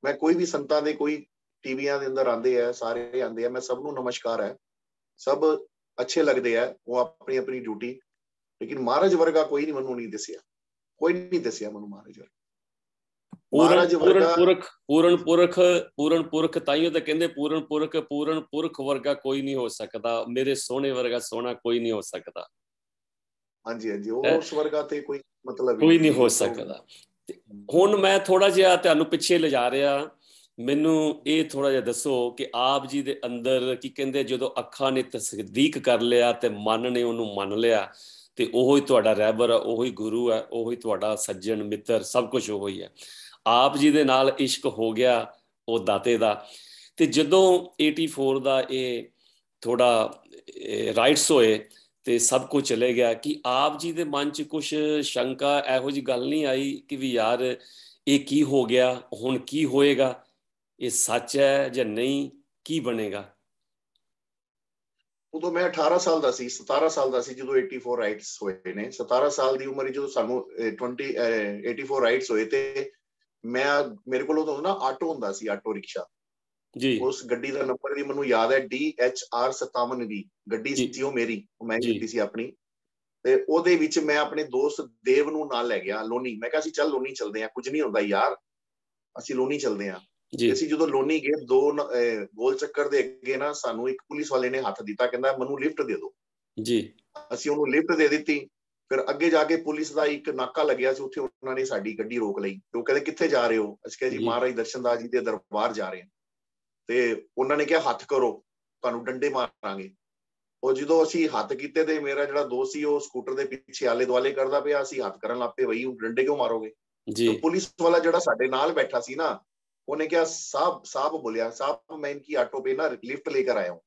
ਮੈਂ ਕੋਈ ਵੀ ਸੰਤਾਂ ਦੇ, ਕੋਈ ਟੀਵੀਆਂ ਦੇ ਅੰਦਰ ਆਉਂਦੇ ਆ, ਸਾਰੇ ਆਉਂਦੇ ਆ, ਮੈਂ ਸਭ ਨੂੰ ਨਮਸਕਾਰ ਹੈ, ਸਭ ਅੱਛੇ ਲੱਗਦੇ ਆ, ਉਹ ਆਪਣੀ ਆਪਣੀ ਡਿਊਟੀ। ਲੇਕਿਨ ਮਹਾਰਾਜ ਵਰਗਾ ਕੋਈ ਨਹੀਂ ਮੈਨੂੰ ਨਹੀਂ ਦੱਸਿਆ, ਕੋਈ ਨਹੀਂ ਦੱਸਿਆ ਮੈਨੂੰ ਮਹਾਰਾਜ ਵਰਗਾ। ਪੂਰਨ ਪੁਰਖ ਤਾਈਓ ਤਾਂ ਕਹਿੰਦੇ ਪੂਰਨ ਪੁਰਖ ਵਰਗਾ ਕੋਈ ਨਹੀਂ ਹੋ ਸਕਦਾ, ਮੇਰੇ ਸੋਹਣੇ ਵਰਗਾ ਸੋਹਣਾ ਕੋਈ ਨਹੀਂ ਹੋ ਸਕਦਾ। ਹਾਂਜੀ, ਉਸ ਵਰਗਾ ਤੇ ਕੋਈ ਮਤਲਬ ਕੋਈ ਨਹੀਂ ਹੋ ਸਕਦਾ। ਹੁਣ ਮੈਂ ਥੋੜਾ ਜਿਹਾ ਤੁਹਾਨੂੰ ਪਿੱਛੇ ਲਿਜਾ ਰਿਹਾ, ਮੈਨੂੰ ਇਹ ਥੋੜਾ ਜਿਹਾ ਦੱਸੋ ਕਿ ਆਪ ਜੀ ਦੇ ਅੰਦਰ ਕੀ ਕਹਿੰਦੇ, ਜਦੋਂ ਅੱਖਾਂ ਨੇ ਤਸਦੀਕ ਕਰ ਲਿਆ ਤੇ ਮਨ ਨੇ ਉਹਨੂੰ ਮੰਨ ਲਿਆ, ਤੇ ਉਹੀ ਤੁਹਾਡਾ ਰਹਿਬਰ ਹੈ, ਉਹੀ ਗੁਰੂ ਹੈ, ਉਹੀ ਤੁਹਾਡਾ ਸੱਜਣ ਮਿੱਤਰ, ਸਭ ਕੁਝ ਉਹੀ ਹੈ। ਆਪ ਜੀ ਦੇ ਨਾਲ ਇਸ਼ਕ ਹੋ ਗਿਆ ਉਹ ਦਾਤੇ ਦਾ। ਤੇ ਜਦੋਂ 84 ਦਾ ਇਹ ਥੋੜਾ ਰਾਈਟਸ ਹੋਏ ਤੇ ਸਭ ਕੁਝ ਚਲੇ ਗਿਆ, ਕਿ ਆਪ ਜੀ ਦੇ ਮਨ 'ਚ ਕੁਛ ਸ਼ੰਕਾ, ਇਹੋ ਜਿਹੀ ਗੱਲ ਨਹੀਂ ਆਈ ਕਿ ਵੀ ਯਾਰ ਇਹ ਕੀ ਹੋ ਗਿਆ, ਹੁਣ ਕੀ ਹੋਏਗਾ, ਇਹ ਸੱਚ ਹੈ ਜਾਂ ਨਹੀਂ, ਕੀ ਬਣੇਗਾ? ਉਦੋਂ ਮੈਂ 18 ਸਾਲ ਦਾ ਸੀ, 17 ਸਾਲ ਦਾ ਸੀ ਜਦੋਂ 84 ਰਾਈਟਸ ਹੋਏ ਨੇ। 17 ਸਾਲ ਦੀ ਉਮਰ ਜਦੋਂ ਸਾਨੂੰ 84 ਰਾਈਟਸ ਹੋਏ ਤੇ ਮੇਰੇ ਕੋਲ ਉਦੋਂ ਨਾ ਆਟੋ ਹੁੰਦਾ ਸੀ, ਆਟੋ ਰਿਕਸ਼ਾ ਜੀ। ਉਸ ਗੱਡੀ ਦਾ ਨੰਬਰ ਵੀ ਮੈਨੂੰ ਯਾਦ ਹੈ, DHR 57 ਗੱਡੀ ਸੀ ਉਹ ਮੇਰੀ, ਮੈਂ ਕੀਤੀ ਸੀ ਆਪਣੀ। ਤੇ ਉਹਦੇ ਵਿੱਚ ਮੈਂ ਆਪਣੇ ਦੋਸਤ ਦੇਵ ਨੂੰ ਨਾਲ ਲੈ ਗਿਆ ਲੋਨੀ। ਮੈਂ ਕਿਹਾ ਅਸੀਂ ਚੱਲ ਲੋਨੀ ਚੱਲਦੇ ਹਾਂ, ਕੁਝ ਨਹੀਂ ਹੁੰਦਾ ਯਾਰ, ਅਸੀਂ ਲੋਨੀ ਚੱਲਦੇ ਹਾਂ। ਤੇ ਅਸੀਂ ਜਦੋਂ ਲੋਨੀ ਗਏ, 2 ਗੋਲ ਚੱਕਰ ਦੇ ਅੱਗੇ ਨਾ ਸਾਨੂੰ ਇੱਕ ਪੁਲਿਸ ਵਾਲੇ ਨੇ ਹੱਥ ਦਿੱਤਾ, ਕਹਿੰਦਾ ਮੈਨੂੰ ਲਿਫਟ ਦੇ ਦਿਓ ਜੀ। ਅਸੀਂ ਉਹਨੂੰ ਲਿਫਟ ਦੇ ਦਿੱਤੀ। ਫਿਰ ਅੱਗੇ ਜਾ ਕੇ ਪੁਲਿਸ ਦਾ ਇੱਕ ਨਾਕਾ ਲੱਗਿਆ ਸੀ, ਉੱਥੇ ਉਹਨਾਂ ਨੇ ਸਾਡੀ ਗੱਡੀ ਰੋਕ ਲਈ। ਤੇ ਉਹ ਕਹਿੰਦੇ ਕਿੱਥੇ ਜਾ ਰਹੇ ਹੋ? ਅਸੀਂ ਕਿਹਾ ਜੀ ਮਹਾਰਾਜ ਦਰਸ਼ਨ ਦਾਸ ਜੀ ਦੇ ਦਰਬਾਰ ਜਾ ਰਹੇ ਹਾਂ। ਤੇ ਉਹਨਾਂ ਨੇ ਕਿਹਾ ਹੱਥ ਕਰੋ, ਤੁਹਾਨੂੰ ਡੰਡੇ ਮਾਰਾਂਗੇ। ਉਹ ਜਦੋਂ ਅਸੀਂ ਹੱਥ ਕੀਤੇ ਤੇ ਮੇਰਾ ਜਿਹੜਾ ਦੋਸਤ ਸੀ ਉਹ ਸਕੂਟਰ ਦੇ ਪਿੱਛੇ ਆਲੇ ਦੁਆਲੇ ਕਰਦਾ ਪਿਆ, ਅਸੀਂ ਹੱਥ ਕਰਨ ਲੱਗ ਪਏ, ਬਈ ਡੰਡੇ ਕਿਉਂ ਮਾਰੋਗੇ? ਤੇ ਪੁਲਿਸ ਵਾਲਾ ਜਿਹੜਾ ਸਾਡੇ ਨਾਲ ਬੈਠਾ ਸੀ ਨਾ, ਉਹਨੇ ਕਿਹਾ साहब बोलिया साहब मैं इनकी ऑटो पे ना लिफ्ट लेकर आया हूँ।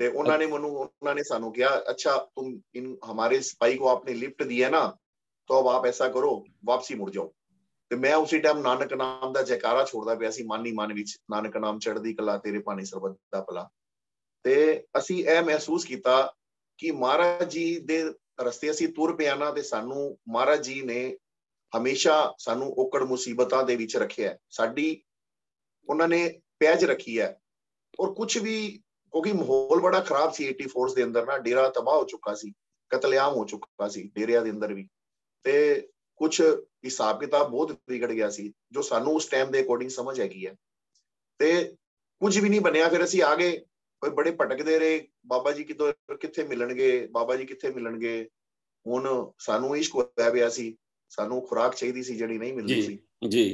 ਤੇ ਉਹਨਾਂ ਨੇ ਸਾਨੂੰ ਕਿਹਾ अच्छा तुम इन हमारे सिपाही को आपने लिफ्ट दी है ना, तो अब आप ऐसा करो वापसी मुड़ जाओ। ਤੇ ਮੈਂ ਉਸੇ ਟਾਈਮ ਨਾਨਕ ਨਾਮ ਦਾ ਜੈਕਾਰਾ ਛੋੜਦਾ ਪਿਆ ਸੀ ਮਨ ਹੀ ਮਨ ਵਿੱਚ, ਨਾਨਕ ਨਾਮ ਚੜ੍ਹਦੀ ਕਲਾ ਤੇਰੇ ਭਾਣੇ ਸਰਬੱਤ ਦਾ ਭਲਾ। ਤੇ ਅਸੀਂ ਇਹ ਮਹਿਸੂਸ ਕੀਤਾ ਕਿ ਮਹਾਰਾਜ ਜੀ ਦੇ ਰਸਤੇ ਅਸੀਂ ਤੁਰ ਪਿਆ ਨਾ, ਤੇ ਸਾਨੂੰ ਮਹਾਰਾਜ ਜੀ ਨੇ ਹਮੇਸ਼ਾ ਸਾਨੂੰ ਔਕੜ ਮੁਸੀਬਤਾਂ ਦੇ ਵਿੱਚ ਰੱਖਿਆ, ਸਾਡੀ ਉਹਨਾਂ ਨੇ ਪੈਜ ਰੱਖੀ ਹੈ। ਔਰ ਕੁਝ ਵੀ, ਕਿਉਂਕਿ ਮਾਹੌਲ ਬੜਾ ਖਰਾਬ ਸੀ 84 ਦੇ ਅੰਦਰ ਨਾ, ਡੇਰਾ ਤਬਾਹ ਹੋ ਚੁੱਕਾ ਸੀ, ਕਤਲੇਆਮ ਹੋ ਚੁੱਕਾ ਸੀ ਡੇਰਿਆਂ ਦੇ ਅੰਦਰ ਵੀ, ਤੇ ਕੁਝ ਹਿਸਾਬ ਕਿਤਾਬ ਬਹੁਤ ਵਿਗੜ ਗਿਆ ਸੀ, ਜੋ ਸਾਨੂੰ ਉਸ ਟਾਈਮ ਦੇ ਅਕੋਰਡਿੰਗ ਸਮਝ ਹੈਗੀ ਹੈ। ਤੇ ਕੁਝ ਵੀ ਨਹੀਂ ਬਣਿਆ। ਫਿਰ ਅਸੀਂ ਆ ਗਏ, ਕੋਈ ਬੜੇ ਭਟਕਦੇ ਰਹੇ, ਬਾਬਾ ਜੀ ਕਿੱਥੇ ਮਿਲਣਗੇ, ਬਾਬਾ ਜੀ ਕਿੱਥੇ ਮਿਲਣਗੇ। ਹੁਣ ਸਾਨੂੰ ਇਸ਼ਕ ਹੋਇਆ ਪਿਆ ਸੀ, ਸਾਨੂੰ ਖੁਰਾਕ ਚਾਹੀਦੀ ਸੀ ਜਿਹੜੀ ਨਹੀਂ ਮਿਲਦੀ ਸੀ ਜੀ।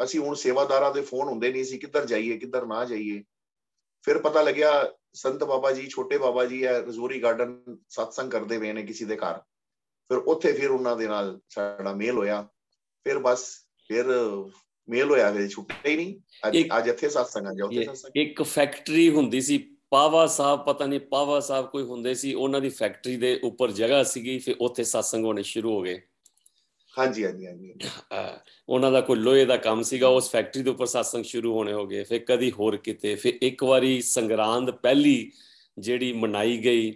ਅਸੀਂ ਹੁਣ ਸੇਵਾਦਾਰਾਂ ਦੇ ਫੋਨ ਹੁੰਦੇ ਨਹੀਂ ਸੀ, ਕਿੱਧਰ ਜਾਈਏ ਕਿੱਧਰ ਨਾ ਜਾਈਏ। ਫਿਰ ਪਤਾ ਲੱਗਿਆ ਸੰਤ ਬਾਬਾ ਜੀ, ਛੋਟੇ ਬਾਬਾ ਜੀ ਹੈ ਰਜ਼ੂਰੀ ਗਾਰਡਨ ਸਤਸੰਗ ਕਰਦੇ ਪਏ ਨੇ ਕਿਸੇ ਦੇ ਘਰ। ਫਿਰ ਉੱਥੇ ਫਿਰ ਉਹਨਾਂ ਦੇ ਨਾਲ ਸਾਡਾ ਮੇਲ ਹੋਇਆ। ਫਿਰ ਬਸ ਫਿਰ ਮੇਲ ਹੋਇਆ, ਫਿਰ ਛੁੱਟਿਆ ਹੀ ਨਹੀਂ। ਅੱਜ ਇੱਥੇ ਸਤਸੰਗ, ਅੱਜ ਉੱਥੇ ਸਤਸੰਗ। ਇੱਕ ਫੈਕਟਰੀ ਹੁੰਦੀ ਸੀ ਪਾਵਾ ਸਾਹਿਬ, ਪਤਾ ਨਹੀਂ ਪਾਵਾ ਸਾਹਿਬ ਕੋਈ ਹੁੰਦੇ ਸੀ, ਉਹਨਾਂ ਦੀ ਫੈਕਟਰੀ ਦੇ ਉੱਪਰ ਜਗ੍ਹਾ ਸੀਗੀ, ਫਿਰ ਉੱਥੇ ਸਤਸੰਗ ਹੋਣੇ ਸ਼ੁਰੂ ਹੋ ਗਏ। ਹਾਂਜੀ ਹਾਂਜੀ ਹਾਂਜੀ। ਉਹਨਾਂ ਦਾ ਕੋਈ ਲੋਹੇ ਦਾ ਕੰਮ ਸੀਗਾ, ਉਸ ਫੈਕਟਰੀ ਦੇ ਉੱਪਰ ਸਤਸੰਗ ਸ਼ੁਰੂ ਹੋਣੇ ਹੋ ਗਏ। ਫਿਰ ਕਦੀ ਹੋਰ ਕਿਤੇ, ਫਿਰ ਇੱਕ ਵਾਰੀ ਸੰਗਰਾਂਦ ਪਹਿਲੀ ਜਿਹੜੀ ਮਨਾਈ ਗਈ,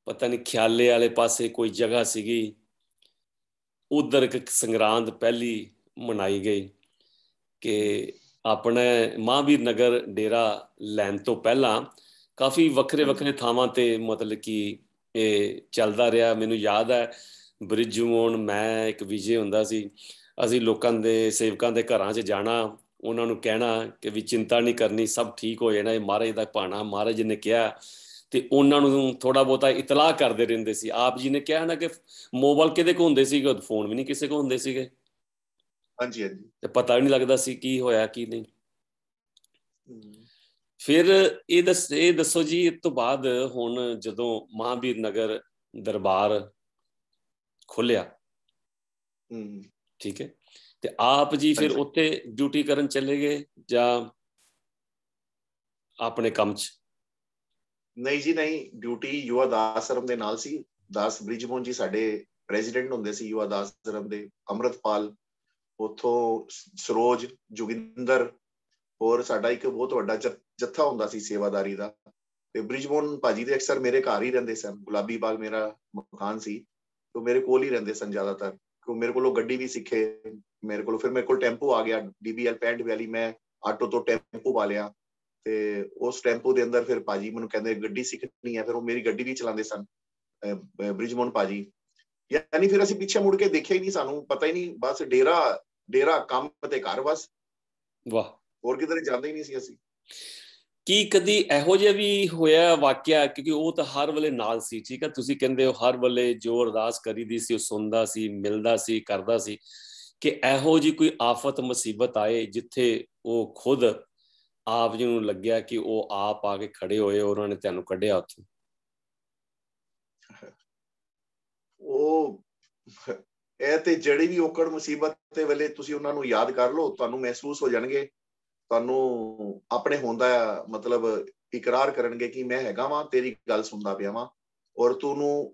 ਪਤਾ ਨਹੀਂ ਖਿਆਲੇ ਵਾਲੇ ਪਾਸੇ ਕੋਈ ਜਗ੍ਹਾ ਸੀਗੀ, ਉਧਰ ਇੱਕ ਸੰਗਰਾਂਦ ਪਹਿਲੀ ਮਨਾਈ ਗਈ ਕਿ ਆਪਣੇ ਮਹਾਂਵੀਰ ਨਗਰ ਡੇਰਾ ਲੈਣ ਤੋਂ ਪਹਿਲਾਂ ਕਾਫੀ ਵੱਖਰੇ ਵੱਖਰੇ ਥਾਵਾਂ ਤੇ ਮਤਲਬ ਕਿ ਇਹ ਚੱਲਦਾ ਰਿਹਾ। ਮੈਨੂੰ ਯਾਦ ਹੈ ਬ੍ਰਿਜਮੋਹਨ, ਮੈਂ ਇੱਕ ਵਿਜੇ ਹੁੰਦਾ ਸੀ, ਅਸੀਂ ਲੋਕਾਂ ਦੇ ਸੇਵਕਾਂ ਦੇ ਘਰਾਂ 'ਚ ਜਾਣਾ, ਉਹਨਾਂ ਨੂੰ ਕਹਿਣਾ ਕਿ ਵੀ ਚਿੰਤਾ ਨਹੀਂ ਕਰਨੀ, ਸਭ ਠੀਕ ਹੋ ਜਾਣਾ, ਇਹ ਮਹਾਰਾਜ ਦਾ ਭਾਣਾ, ਮਹਾਰਾਜ ਜੀ ਨੇ ਕਿਹਾ। ਤੇ ਉਹਨਾਂ ਨੂੰ ਥੋੜਾ ਬਹੁਤਾ ਇਤਲਾਹ ਕਰਦੇ ਰਹਿੰਦੇ ਸੀ। ਆਪ ਜੀ ਨੇ ਕਿਹਾ ਨਾ ਕਿ ਮੋਬਾਈਲ ਕਿਹਦੇ ਕੋਲ ਹੁੰਦੇ ਸੀਗੇ, ਫੋਨ ਵੀ ਨਹੀਂ ਕਿਸੇ ਕੋਲ ਹੁੰਦੇ ਸੀਗੇ। ਹਾਂਜੀ ਹਾਂਜੀ। ਤੇ ਪਤਾ ਵੀ ਨਹੀਂ ਲੱਗਦਾ ਸੀ ਕੀ ਹੋਇਆ ਕੀ ਨਹੀਂ। ਫਿਰ ਇਹ ਦੱਸੋ ਜੀ, ਇਸ ਤੋਂ ਬਾਅਦ ਹੁਣ ਜਦੋਂ ਮਹਾਂਵੀਰ ਨਗਰ ਦਰਬਾਰ ਖੋਲਿਆ, ਠੀਕ ਹੈ, ਤੇ ਆਪ ਜੀ ਫਿਰ ਉੱਥੇ ਡਿਊਟੀ ਕਰਨ ਚਲੇ ਗਏ ਜਾਂ ਆਪਣੇ ਕੰਮ 'ਚ? ਨਹੀਂ ਜੀ ਨਹੀਂ, ਡਿਊਟੀ ਯੁਵਾ ਦਾਸ ਆਸ਼ਰਮ ਦੇ ਨਾਲ ਸੀ। ਦਾਸ ਬ੍ਰਿਜਮੋਹਨ ਜੀ ਸਾਡੇ ਪ੍ਰੈਜ਼ੀਡੈਂਟ ਹੁੰਦੇ ਸੀ ਯੁਵਾ ਦਾਸ ਆਸ਼ਰਮ ਦੇ। ਅੰਮ੍ਰਿਤਪਾਲ ਉੱਥੋਂ, ਸਰੋਜ, ਜੋਗਿੰਦਰ, ਹੋਰ ਸਾਡਾ ਇੱਕ ਬਹੁਤ ਵੱਡਾ ਜੱਥਾ ਹੁੰਦਾ ਸੀ ਸੇਵਾਦਾਰੀ ਦਾ। ਤੇ ਬ੍ਰਿਜਮੋਹਨ ਭਾਜੀ ਦੇ ਅਕਸਰ ਮੇਰੇ ਘਰ ਹੀ ਰਹਿੰਦੇ ਸਨ, ਗੁਲਾਬੀ ਬਾਗ ਮੇਰਾ ਮਕਾਨ ਸੀ, ਤੇ ਮੇਰੇ ਕੋਲ ਹੀ ਰਹਿੰਦੇ ਸਨ ਜ਼ਿਆਦਾਤਰ। ਕਿਉਂ ਮੇਰੇ ਕੋਲੋਂ ਗੱਡੀ ਵੀ ਸਿੱਖੇ ਮੇਰੇ ਕੋਲ। ਫਿਰ ਮੇਰੇ ਕੋਲ ਟੈਂਪੂ ਆ ਗਿਆ DBL 65 ਵਾਲੀ, ਮੈਂ ਆਟੋ ਤੋਂ ਟੈਂਪੂ ਪਾ ਲਿਆ। ਤੇ ਉਸ ਟੈਂਪੂ ਦੇ ਅੰਦਰ ਫਿਰ ਭਾਜੀ ਮੈਨੂੰ ਕਹਿੰਦੇ ਗੱਡੀ ਸਿੱਖਣੀ ਹੈ, ਫਿਰ ਉਹ ਮੇਰੀ ਗੱਡੀ ਵੀ ਚਲਾਉਂਦੇ ਸਨ ਬ੍ਰਿਜਮੋਹਨ ਭਾਜੀ। ਯਾਨੀ ਫਿਰ ਅਸੀਂ ਪਿੱਛੇ ਮੁੜ ਕੇ ਦੇਖਿਆ ਹੀ ਨਹੀਂ, ਸਾਨੂੰ ਪਤਾ ਹੀ ਨਹੀਂ, ਬਸ ਡੇਰਾ ਕੰਮ ਤੇ ਘਰ, ਬਸ। ਵਾਹ। ਹੋਰ ਕਿਧਰੇ ਜਾਂਦੇ ਹੀ ਨਹੀਂ ਸੀ ਅਸੀਂ। ਕੀ ਕਦੀ ਇਹੋ ਜਿਹਾ ਵੀ ਹੋਇਆ ਵਾਕਿਆ, ਕਿਉਂਕਿ ਉਹ ਤਾਂ ਹਰ ਵੇਲੇ ਨਾਲ ਸੀ, ਠੀਕ ਹੈ, ਤੁਸੀਂ ਕਹਿੰਦੇ ਹੋ ਹਰ ਵੇਲੇ ਜੋ ਅਰਦਾਸ ਕਰੀਦੀ ਸੀ ਉਹ ਸੁਣਦਾ ਸੀ, ਮਿਲਦਾ ਸੀ, ਕਰਦਾ ਸੀ, ਕਿ ਇਹੋ ਜਿਹੀ ਕੋਈ ਆਫਤ ਮੁਸੀਬਤ ਆਏ ਜਿੱਥੇ ਉਹ ਖੁਦ ਆਪ ਜੀ ਨੂੰ ਲੱਗਿਆ ਕਿ ਉਹ ਆਪ ਆ ਕੇ ਖੜੇ ਹੋਏ, ਉਹਨਾਂ ਨੇ ਤੁਹਾਨੂੰ ਕੱਢਿਆ ਉੱਥੋਂ? ਉਹ ਇਹ ਤੇ ਜਿਹੜੀ ਵੀ ਔਕੜ ਮੁਸੀਬਤ ਦੇ ਵੇਲੇ ਤੁਸੀਂ ਉਹਨਾਂ ਨੂੰ ਯਾਦ ਕਰ ਲਓ, ਤੁਹਾਨੂੰ ਮਹਿਸੂਸ ਹੋ ਜਾਣਗੇ, ਤੁਹਾਨੂੰ ਆਪਣੇ ਹੁੰਦਾ ਮਤਲਬ ਇਕਰਾਰ ਕਰਨਗੇ ਕਿ ਮੈਂ ਹੈਗਾ ਵਾਂ, ਤੇਰੀ ਗੱਲ ਸੁਣਦਾ ਪਿਆ ਵਾਂ। ਔਰ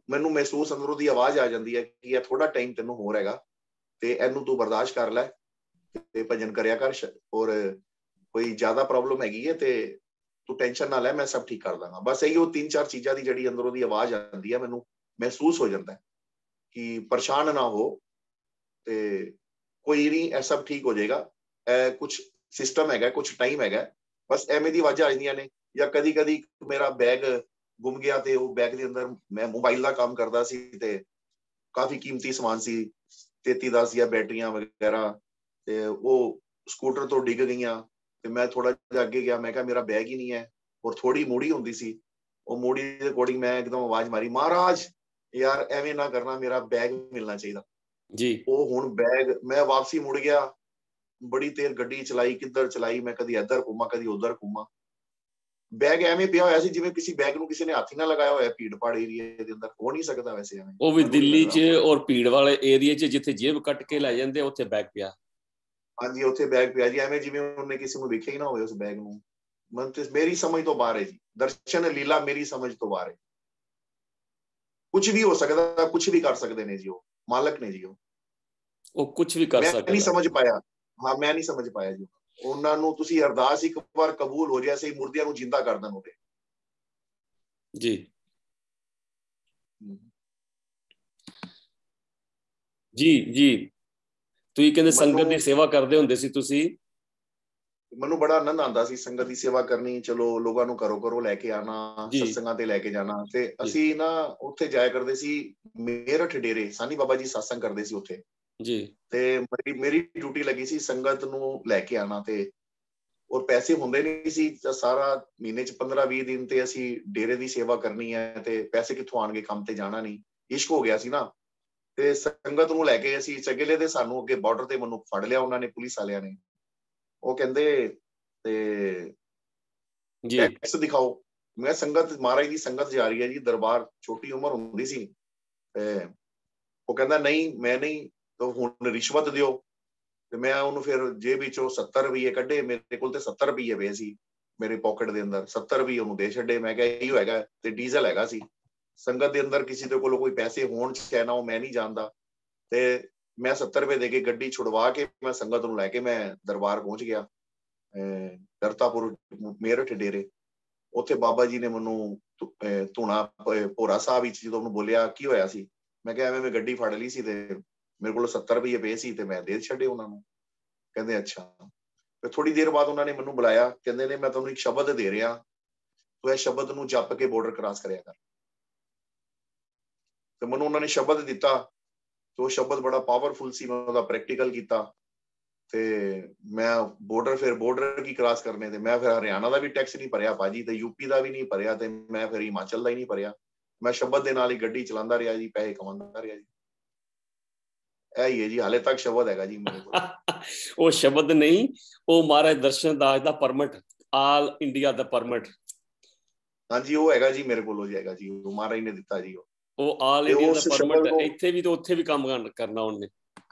ਮੈਨੂੰ ਮਹਿਸੂਸ ਅੰਦਰੋਂ ਦੀ ਆਵਾਜ਼ ਆ ਜਾਂਦੀ ਹੈ ਕਿ ਇਹ ਥੋੜਾ ਟਾਈਮ ਤੈਨੂੰ ਹੋਰ ਹੈਗਾ, ਤੇ ਇਹਨੂੰ ਤੂੰ ਬਰਦਾਸ਼ਤ ਕਰ ਲੈ ਤੇ ਭਜਨ ਕਰਿਆ ਕਰ। ਔਰ ਕੋਈ ਜ਼ਿਆਦਾ ਪ੍ਰੋਬਲਮ ਹੈਗੀ ਹੈ ਤੇ ਤੂੰ ਟੈਨਸ਼ਨ ਨਾ ਲੈ, ਮੈਂ ਸਭ ਠੀਕ ਕਰ ਦਾਂਗਾ। ਬਸ ਇਹੀ ਉਹ 3-4 ਚੀਜ਼ਾਂ ਦੀ ਜਿਹੜੀ ਅੰਦਰੋਂ ਦੀ ਆਵਾਜ਼ ਆਉਂਦੀ ਹੈ, ਮੈਨੂੰ ਮਹਿਸੂਸ ਹੋ ਜਾਂਦਾ ਹੈ ਕਿ ਪਰੇਸ਼ਾਨ ਨਾ ਹੋ, ਤੇ ਕੋਈ ਨਹੀਂ, ਇਹ ਸਭ ਠੀਕ ਹੋ ਜਾਏਗਾ, ਇਹ ਕੁਝ ਸਿਸਟਮ ਹੈਗਾ, ਕੁਝ ਟਾਈਮ ਹੈਗਾ। ਬਸ ਐਵੇਂ ਦੀ ਆਵਾਜ਼ਾਂ ਆ ਜਾਂਦੀਆਂ ਨੇ। ਜਾਂ ਕਦੀ ਕਦੀ ਮੇਰਾ ਬੈਗ ਗੁੰਮ ਗਿਆ, ਤੇ ਉਹ ਬੈਗ ਦੇ ਅੰਦਰ ਮੈਂ ਮੋਬਾਈਲ ਦਾ ਕੰਮ ਕਰਦਾ ਸੀ, ਤੇ ਕਾਫੀ ਕੀਮਤੀ ਸਮਾਨ ਸੀ, 3310 ਦੀਆਂ ਬੈਟਰੀਆਂ ਵਗੈਰਾ, ਤੇ ਉਹ ਸਕੂਟਰ ਤੋਂ ਡਿੱਗ ਗਈਆਂ। ਤੇ ਮੈਂ ਥੋੜਾ ਜਿਹਾ ਅੱਗੇ ਗਿਆ, ਮੈਂ ਕਿਹਾ ਮੇਰਾ ਬੈਗ ਹੀ ਨਹੀਂ ਹੈ, ਔਰ ਥੋੜੀ ਮੂੜੀ ਹੁੰਦੀ ਸੀ, ਉਹ ਮੂੜੀ ਦੇ ਅਕੋਰਡਿੰਗ ਮੈਂ ਇੱਕਦਮ ਆਵਾਜ਼ ਮਾਰੀ, ਮਹਾਰਾਜ ਯਾਰ ਐਵੇਂ ਨਾ ਕਰਨਾ, ਮੇਰਾ ਬੈਗ ਮਿਲਣਾ ਚਾਹੀਦਾ ਜੀ। ਉਹ ਹੁਣ ਬੈਗ, ਮੈਂ ਵਾਪਸੀ ਮੁੜ ਗਿਆ, ਬੜੀ ਦੇਰ ਗੱਡੀ ਚਲਾਈ, ਕਿੱਧਰ ਚਲਾਈ ਮੈਂ, ਕਦੀ ਇੱਧਰ ਘੁੰਮਾ ਕਦੀ ਉੱਧਰ ਘੁੰਮਾ, ਬੈਗ ਐਵੇਂ ਪਿਆ ਹੋਇਆ ਸੀ ਜਿਵੇਂ ਕਿਸੇ ਬੈਗ ਨੂੰ ਕਿਸੇ ਨੇ ਹੱਥ ਹੀ ਨਾ ਲਗਾਇਆ ਹੋਇਆ, ਭੀੜ ਭਾੜ ਏਰੀਏ ਦੇ ਅੰਦਰ ਹੋ ਨਹੀਂ ਸਕਦਾ ਵੈਸੇ ਐਵੇਂ। ਉਹ ਵੀ ਦਿੱਲੀ 'ਚ ਔਰ ਭੀੜ ਵਾਲੇ ਏਰੀਏ 'ਚ ਜਿੱਥੇ ਜੇਬ ਕੱਟ ਕੇ ਲੈ ਜਾਂਦੇ, ਉੱਥੇ ਬੈਗ ਪਿਆ। ਹਾਂਜੀ, ਉੱਥੇ ਬੈਗ ਪਿਆ ਜੀ, ਐਵੇਂ ਜਿਵੇਂ ਉਹਨੇ ਕਿਸੇ ਨੂੰ ਵੇਖਿਆ ਹੀ ਨਾ ਹੋਵੇ ਉਸ ਬੈਗ ਨੂੰ। ਮਨ ਤੇ ਮੇਰੀ ਸਮਝ ਤੋਂ ਬਾਹਰ ਹੈ ਜੀ, ਦਰਸ਼ਨ ਲੀਲਾ ਮੇਰੀ ਸਮਝ ਤੋਂ ਬਾਹਰ ਹੈ। ਕੁਝ ਵੀ ਹੋ ਸਕਦਾ, ਕੁਝ ਵੀ ਕਰ ਸਕਦੇ ਨੇ ਜੀ, ਉਹ ਮਾਲਕ ਨੇ ਜੀ, ਉਹ ਕੁਝ ਵੀ ਕਰ ਸਕਦਾ। ਮੈਂ ਨਹੀਂ ਸਮਝ ਪਾਇਆ, ਹਾਂ ਮੈਂ ਨਹੀਂ ਸਮਝ ਪਾਇਆ ਜੀ। ਉਹਨਾਂ ਨੂੰ ਤੁਸੀਂ ਅਰਦਾਸ ਇੱਕ ਵਾਰ ਕਬੂਲ ਹੋ ਜਾਏ, ਸਹੀ ਮੁਰਦਿਆਂ ਨੂੰ ਜਿੰਦਾ ਕਰ ਦੇਣ ਉਹਦੇ ਜੀ। ਜੀ ਜੀ, ਤੁਸੀਂ ਕਹਿੰਦੇ ਸੰਗਤ ਦੀ ਸੇਵਾ ਕਰਦੇ ਹੁੰਦੇ ਸੀ ਤੁਸੀਂ? ਮੈਨੂੰ ਬੜਾ ਆਨੰਦ ਆਉਂਦਾ ਸੀ ਸੰਗਤ ਦੀ ਸੇਵਾ ਕਰਨੀ। ਚਲੋ ਲੋਕਾਂ ਨੂੰ ਘਰੋਂ ਘਰੋਂ ਲੈ ਕੇ ਆਣਾ, ਸਤਸੰਗਾਂ ਤੇ ਲੈ ਕੇ ਜਾਣਾ, ਤੇ ਅਸੀਂ ਨਾ ਉੱਥੇ ਜਾਇਆ ਕਰਦੇ ਸੀ ਮੇਰਠ ਡੇਰੇ, ਸਾਨੀ ਬਾਬਾ ਜੀ ਸਤਸੰਗ ਕਰਦੇ ਸੀ ਉੱਥੇ ਜੀ। ਤੇ ਮੇਰੀ ਡਿਊਟੀ ਲੱਗੀ ਸੀ ਸੰਗਤ ਨੂੰ ਲੈ ਕੇ ਆਣਾ, ਤੇ ਔਰ ਪੈਸੇ ਹੁੰਦੇ ਨਹੀਂ ਸੀ, ਤਾਂ ਸਾਰਾ ਮਹੀਨੇ 'ਚ 15-20 ਦਿਨ ਤੇ ਅਸੀਂ ਡੇਰੇ ਦੀ ਸੇਵਾ ਕਰਨੀ ਹੈ, ਤੇ ਪੈਸੇ ਕਿੱਥੋਂ ਆਣਗੇ, ਕੰਮ ਤੇ ਜਾਣਾ ਨਹੀਂ, ਇਸ਼ਕ ਹੋ ਗਿਆ ਸੀ ਨਾ। ਤੇ ਸੰਗਤ ਨੂੰ ਲੈ ਕੇ ਅਸੀਂ ਚਗੇਲੇ ਦੇ, ਸਾਨੂੰ ਅੱਗੇ ਬਾਰਡਰ ਤੇ ਮੈਨੂੰ ਫੜ ਲਿਆ ਉਹਨਾਂ ਨੇ, ਪੁਲਿਸ ਵਾਲਿਆਂ ਨੇ। ਉਹ ਕਹਿੰਦੇ ਤੇ ਟੈਕਸ ਦਿਖਾਓ। ਮੈਂ ਸੰਗਤ, ਮਹਾਰਾਜ ਦੀ ਸੰਗਤ ਜਾ ਰਹੀ ਹੈ ਜੀ, ਦਰਬਾਰ, ਛੋਟੀ ਉਮਰ ਹੁੰਦੀ ਸੀ, ਤੇ ਉਹ ਕਹਿੰਦਾ ਨਹੀਂ ਮੈਂ ਨਹੀਂ, ਤਾਂ ਹੁਣ ਰਿਸ਼ਵਤ ਦਿਓ। ਤੇ ਮੈਂ ਉਹਨੂੰ ਫਿਰ ਜੇਬ ਵਿੱਚੋਂ 70 ਰੁਪਏ ਕੱਢੇ, ਮੇਰੇ ਕੋਲ ਤੇ 70 ਰੁਪਏ ਪਏ ਸੀ ਮੇਰੇ ਪਾਕਟ ਦੇ ਅੰਦਰ, 70 ਰੁਪਏ ਉਹਨੂੰ ਦੇ ਛੱਡੇ। ਮੈਂ ਕਿਹਾ ਇਹੀ ਹੈਗਾ, ਤੇ ਡੀਜ਼ਲ ਹੈਗਾ ਸੀ। ਸੰਗਤ ਦੇ ਅੰਦਰ ਕਿਸੇ ਦੇ ਕੋਲ ਕੋਈ ਪੈਸੇ ਹੋਣ ਚਾਹੇ ਨਾ, ਉਹ ਮੈਂ ਨਹੀਂ ਜਾਣਦਾ। ਤੇ ਮੈਂ 70 ਰੁਪਏ ਦੇ ਕੇ ਗੱਡੀ ਛੁਡਵਾ ਕੇ ਮੈਂ ਸੰਗਤ ਨੂੰ ਲੈ ਕੇ ਮੈਂ ਦਰਬਾਰ ਪਹੁੰਚ ਗਿਆ, ਕਰਤਾਪੁਰ ਮੇਰਠ ਡੇਰੇ। ਉੱਥੇ ਬਾਬਾ ਜੀ ਨੇ ਮੈਨੂੰ ਧੂਣਾ ਭੋਰਾ ਸਾਹਿਬ ਵਿੱਚ ਜਦੋਂ ਉਹਨੂੰ ਬੋਲਿਆ ਕੀ ਹੋਇਆ ਸੀ, ਮੈਂ ਕਿਹਾ ਐਵੇਂ ਮੈਂ ਗੱਡੀ ਫੜ ਲਈ ਸੀ, ਤੇ ਮੇਰੇ ਕੋਲ 70 ਰੁਪਏ ਪਏ ਸੀ, ਤੇ ਮੈਂ ਦੇ ਛੱਡੇ ਉਹਨਾਂ ਨੂੰ। ਕਹਿੰਦੇ ਅੱਛਾ। ਫਿਰ ਥੋੜੀ ਦੇਰ ਬਾਅਦ ਉਹਨਾਂ ਨੇ ਮੈਨੂੰ ਬੁਲਾਇਆ, ਕਹਿੰਦੇ ਨੇ ਮੈਂ ਤੁਹਾਨੂੰ ਇੱਕ ਸ਼ਬਦ ਦੇ ਰਿਹਾ, ਤੂੰ ਇਹ ਸ਼ਬਦ ਨੂੰ ਜਪ ਕੇ ਬਾਰਡਰ ਕ੍ਰਾਸ ਕਰਿਆ ਕਰ। ਤੇ ਮੈਨੂੰ ਉਹਨਾਂ ਨੇ ਸ਼ਬਦ ਦਿੱਤਾ, ਤੇ ਉਹ ਸ਼ਬਦ ਬੜਾ ਪਾਵਰਫੁਲ ਸੀ, ਮੈਂ ਉਹਦਾ ਪ੍ਰੈਕਟੀਕਲ ਕੀਤਾ, ਤੇ ਮੈਂ ਬਾਰਡਰ ਕੀ ਕ੍ਰਾਸ ਕਰਨੇ, ਤੇ ਮੈਂ ਫਿਰ ਹਰਿਆਣਾ ਦਾ ਵੀ ਟੈਕਸ ਨਹੀਂ ਭਰਿਆ ਭਾਜੀ, ਤੇ ਯੂਪੀ ਦਾ ਵੀ ਨਹੀਂ ਭਰਿਆ, ਤੇ ਮੈਂ ਫਿਰ ਹਿਮਾਚਲ ਦਾ ਹੀ ਨਹੀਂ ਭਰਿਆ। ਮੈਂ ਸ਼ਬਦ ਦੇ ਨਾਲ ਹੀ ਗੱਡੀ ਚਲਾਉਂਦਾ ਰਿਹਾ ਜੀ, ਪੈਸੇ ਕਮਾਉਂਦਾ ਰਿਹਾ ਜੀ। ਇਹ ਹੈ ਜੀ, ਹਾਲੇ ਤੱਕ ਸ਼ਬਦ ਹੈਗਾ ਜੀ ਮੇਰੇ ਕੋਲ। ਉਹ ਸ਼ਬਦ ਨਹੀਂ, ਉਹ ਮਹਾਰਾਜ ਦਰਸ਼ਨ ਦਾਸ ਦਾ ਪਰਮਿਟ, ਆਲ ਇੰਡੀਆ ਦਾ ਪਰਮਿਟ। ਹਾਂਜੀ, ਉਹ ਹੈਗਾ ਜੀ ਮੇਰੇ ਕੋਲ, ਹੋ ਜਾਏਗਾ ਜੀ, ਉਹ ਮਹਾਰਾਜ ਨੇ ਦਿੱਤਾ ਜੀ। ਉਹ ਆਲ ਇੰਡੀਆ ਦਾ ਪਰਮਿਟ, ਇੱਥੇ ਵੀ ਤੇ ਉੱਥੇ ਵੀ ਕੰਮ ਕਰਨਾ ਉਹਨੇ।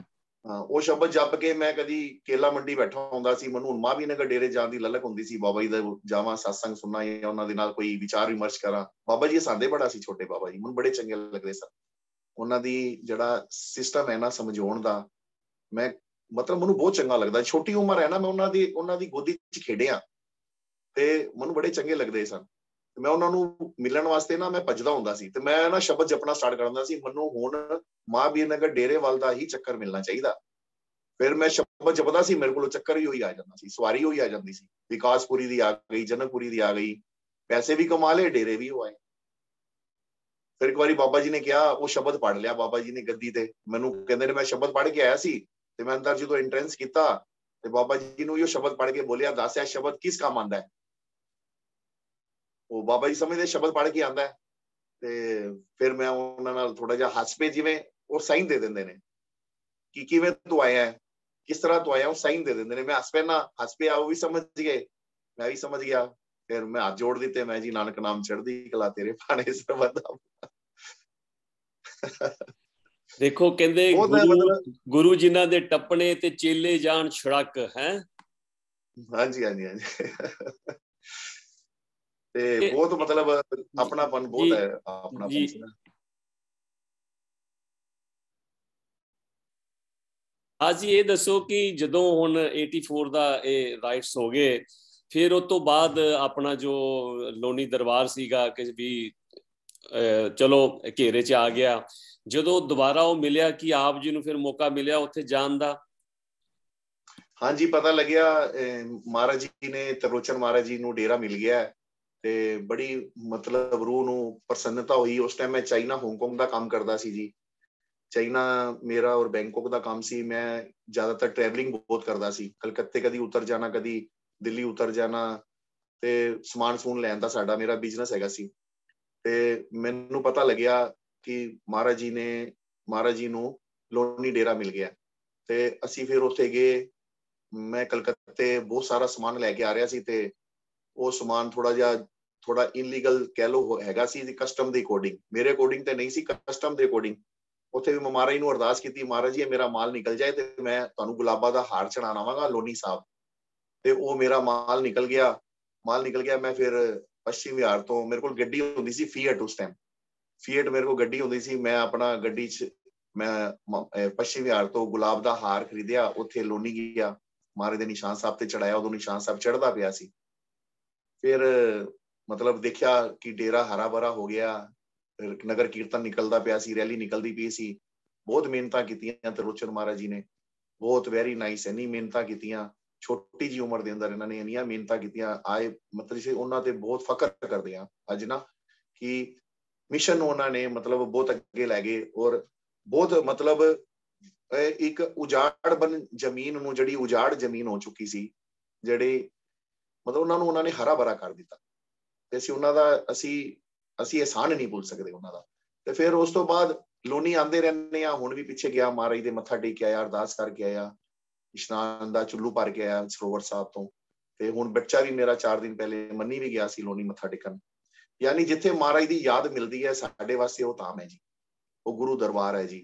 ਹਾਂ, ਉਹ ਸ਼ਬਦ ਜਪ ਕੇ ਮੈਂ ਕਦੀ ਕੇਲਾ ਮੰਡੀ ਬੈਠਾ ਹੁੰਦਾ ਸੀ, ਮੈਨੂੰ ਹੁਣ ਮਾਵੀ ਨਗਰ ਡੇਰੇ ਜਾਣ ਦੀ ਲਲਕ ਹੁੰਦੀ ਸੀ, ਬਾਬਾ ਜੀ ਦਾ ਜਾਵਾਂ, ਸਤਸੰਗ ਸੁਣਨਾ, ਜਾਂ ਉਹਨਾਂ ਦੇ ਨਾਲ ਕੋਈ ਵਿਚਾਰ ਵਿਮਰਸ਼ ਕਰਾਂ। ਬਾਬਾ ਜੀ ਹਸਾਂਦੇ ਬੜਾ ਸੀ, ਛੋਟੇ ਬਾਬਾ ਜੀ ਮੈਨੂੰ ਬੜੇ ਚੰਗੇ ਲੱਗਦੇ ਸਨ। ਉਹਨਾਂ ਦੀ ਜਿਹੜਾ ਸਿਸਟਮ ਹੈ ਨਾ ਸਮਝਾਉਣ ਦਾ, ਮੈਂ ਮਤਲਬ ਮੈਨੂੰ ਬਹੁਤ ਚੰਗਾ ਲੱਗਦਾ। ਛੋਟੀ ਉਮਰ ਹੈ ਨਾ, ਮੈਂ ਉਹਨਾਂ ਦੀ ਗੋਦੀ 'ਚ ਖੇਡਿਆ, ਤੇ ਮੈਨੂੰ ਬੜੇ ਚੰਗੇ ਲੱਗਦੇ ਸਨ। ਮੈਂ ਉਹਨਾਂ ਨੂੰ ਮਿਲਣ ਵਾਸਤੇ ਨਾ ਮੈਂ ਭੱਜਦਾ ਹੁੰਦਾ ਸੀ, ਤੇ ਮੈਂ ਨਾ ਸ਼ਬਦ ਜਪਣਾ ਸਟਾਰਟ ਕਰ ਦਿੰਦਾ ਸੀ, ਮੈਨੂੰ ਹੁਣ ਮਹਾਂਵੀਰ ਨਗਰ ਡੇਰੇ ਵੱਲ ਦਾ ਹੀ ਚੱਕਰ ਮਿਲਣਾ ਚਾਹੀਦਾ। ਫਿਰ ਮੈਂ ਸ਼ਬਦ ਜਪਦਾ ਸੀ, ਮੇਰੇ ਕੋਲ ਚੱਕਰ ਹੀ ਹੋਈ ਆ ਜਾਂਦਾ ਸੀ, ਸਵਾਰੀ ਹੋਈ ਆ ਜਾਂਦੀ ਸੀ, ਵਿਕਾਸਪੁਰੀ ਦੀ ਆ ਗਈ, ਜਨਕਪੁਰੀ ਦੀ ਆ ਗਈ, ਪੈਸੇ ਵੀ ਕਮਾ ਲਏ, ਡੇਰੇ ਵੀ ਹੋ ਆਏ। ਫਿਰ ਇੱਕ ਵਾਰੀ ਬਾਬਾ ਜੀ ਨੇ ਕਿਹਾ, ਉਹ ਸ਼ਬਦ ਪੜ੍ਹ ਲਿਆ ਬਾਬਾ ਜੀ ਨੇ ਗੱਦੀ ਤੇ, ਮੈਨੂੰ ਕਹਿੰਦੇ ਨੇ ਮੈਂ ਸ਼ਬਦ ਪੜ੍ਹ ਕੇ ਆਇਆ ਸੀ, ਤੇ ਮੈਂ ਅੰਦਰ ਜਦੋਂ ਐਂਟਰੈਂਸ ਕੀਤਾ, ਤੇ ਬਾਬਾ ਜੀ ਨੂੰ ਇਹ ਸ਼ਬਦ ਪੜ੍ਹ ਕੇ ਬੋਲਿਆ, ਦੱਸ ਇਹ ਸ਼ਬਦ ਕਿਸ ਕੰਮ ਆਉਂਦਾ ਹੈ। ਉਹ ਬਾਬਾ ਜੀ ਸਮਝਦੇ ਸ਼ਬਦ ਪੜ੍ਹ ਕੇ ਆਉਂਦਾ ਹੈ, ਤੇ ਫਿਰ ਮੈਂ ਉਹਨਾਂ ਨਾਲ ਥੋੜਾ ਜਿਹਾ ਹੱਸ ਪਏ, ਜਿਵੇਂ ਉਹ ਸਾਈਨ ਦੇ ਦਿੰਦੇ ਨੇ ਕਿ ਕਿਵੇਂ ਤੂੰ ਆਇਆ ਹੈ, ਕਿਸ ਤਰ੍ਹਾਂ ਤੂੰ ਆਇਆ, ਉਹ ਸਾਈਨ ਦੇ ਦਿੰਦੇ ਨੇ। ਮੈਂ ਹੱਸ ਪਿਆ, ਉਹ ਵੀ ਸਮਝ ਗਏ, ਮੈਂ ਵੀ ਸਮਝ ਗਿਆ। ਫਿਰ ਮੈਂ ਹੱਥ ਜੋੜ ਦਿੱਤੇ, ਮੈਂ ਜੀ ਨਾਨਕ ਨਾਮ ਚੜ੍ਹਦੀ ਕਲਾ ਤੇਰੇ ਭਾਣੇ ਸਰਬਤ ਦਾ। ਦੇਖੋ ਕਹਿੰਦੇ ਗੁਰੂ ਜਿਨ੍ਹਾਂ ਦੇ ਟੱਪਣੇ ਤੇ ਚੇਲੇ ਜਾਣ ਛੜਕ ਹੈ। ਹਾਂਜੀ ਹਾਂਜੀ ਹਾਂਜੀ, ਤੇ ਬਹੁਤ ਮਤਲਬ ਆਪਣਾਪਨ ਬਹੁਤ ਹੈ, ਆਪਣਾਪਨ ਸੀ ਨਾ। ਹਾਂਜੀ, ਇਹ ਦੱਸੋ ਕਿ ਜਦੋਂ ਹੁਣ 84 ਦਾ ਇਹ ਰਾਈਟਸ ਹੋ ਗਏ, फिर उस तो बाद अपना जो लोनी दरबार सीगा कि भी चलो घेरे च आ गया। जो दोबारा वो मिलिया कि आप जी नूं फिर मौका मिलिया उत्थे जान दा? हाँ जी, पता लग्या महाराज जी ने, त्रिलोचन महाराज जी नूं डेरा मिल गया ते बड़ी मतलब रूह नूं प्रसन्नता हुई। उस टाइम मैं चाइना हांगकांग दा काम करदा सी जी। चाइना मेरा और बैंकॉक दा काम सी। मैं ज्यादातर ट्रैवलिंग बहुत करदा सी, कलकत्ते कदी उतर जाना, कदी दिल्ली उतर जाना ते समान समून लैण दा साडा मेरा बिजनेस हैगा सी। ते मैनू पता लग्या कि महाराज जी नूं लोनी डेरा मिल गया ते असीं फिर उत्थे गए। मैं कलकत्ते बहुत सारा समान लैके आ रहा सी ते वो समान थोड़ा इनलीगल कह लो हैगा सी कस्टम दे अकॉर्डिंग। मेरे अकॉर्डिंग ते नहीं सी, कस्टम दे अकॉर्डिंग। उत्थे भी मैं महाराज जी नूं अरदास कीती, महाराज जी मेरा माल निकल जाए ते मैं तुहानूं गुलाबा दा हार चढ़ाण आवांगा लोनी साहब। ते वो मेरा माल निकल गया। मैं फिर पश्चिम विहार तो मेरे को गड्डी होंदी सी फीएट। उस टाइम फीएट मेरे को गड्डी होंदी सी। मैं अपना गड्डी च मैं पश्चिम विहार तो गुलाब दा हार खरीदिया, उत्थे लोनी गया, महाराज दे निशान साहब ते चढ़ाया। उदों निशान साहब चढ़दा पिया सी। फिर मतलब देखिया कि डेरा हरा भरा हो गया, नगर कीर्तन निकलदा पिया सी, रैली निकलदी पई सी। बहुत मेहनतां कीतियां त्रिलोचन महाराज जी ने, बहुत वेरी नाइस इन्नी मेहनतां कीतियां। छोटी जी उम्र दे अंदर इन्हां ने इन्नियां मेहनतां कीतियां। आए मतलब से उन्हां ते बहुत फख्र करदे आ अज ना कि मिशन उन्हां ने मतलब बहुत अगे लै गए। और बहुत मतलब एक उजाड़ बन जमीन नूं, जिहड़ी उजाड़ जमीन हो चुकी सी, जिहड़ी मतलब उन्हां नूं उन्हां ने हरा भरा कर दिता। ते असीं उन्हां दा असीं एहसान नहीं भुल सकदे उन्हां दा। ते फिर उस तो बाद लोनी आंदे रहने आ। हुण भी पिछे गया महाराज दे मत्था टेक के आया, अरदास करके आया, इशनान दा चुल्लू भर के आया सरोवर साहब तो। ते हुण बच्चा भी मेरा 4 दिन पहले मन्नी भी गया सी लोनी मत्था टेकन। यानी जिथे महाराज दी याद मिलदी है साडे वास्ते वो धाम है जी, वो गुरु दरबार है जी।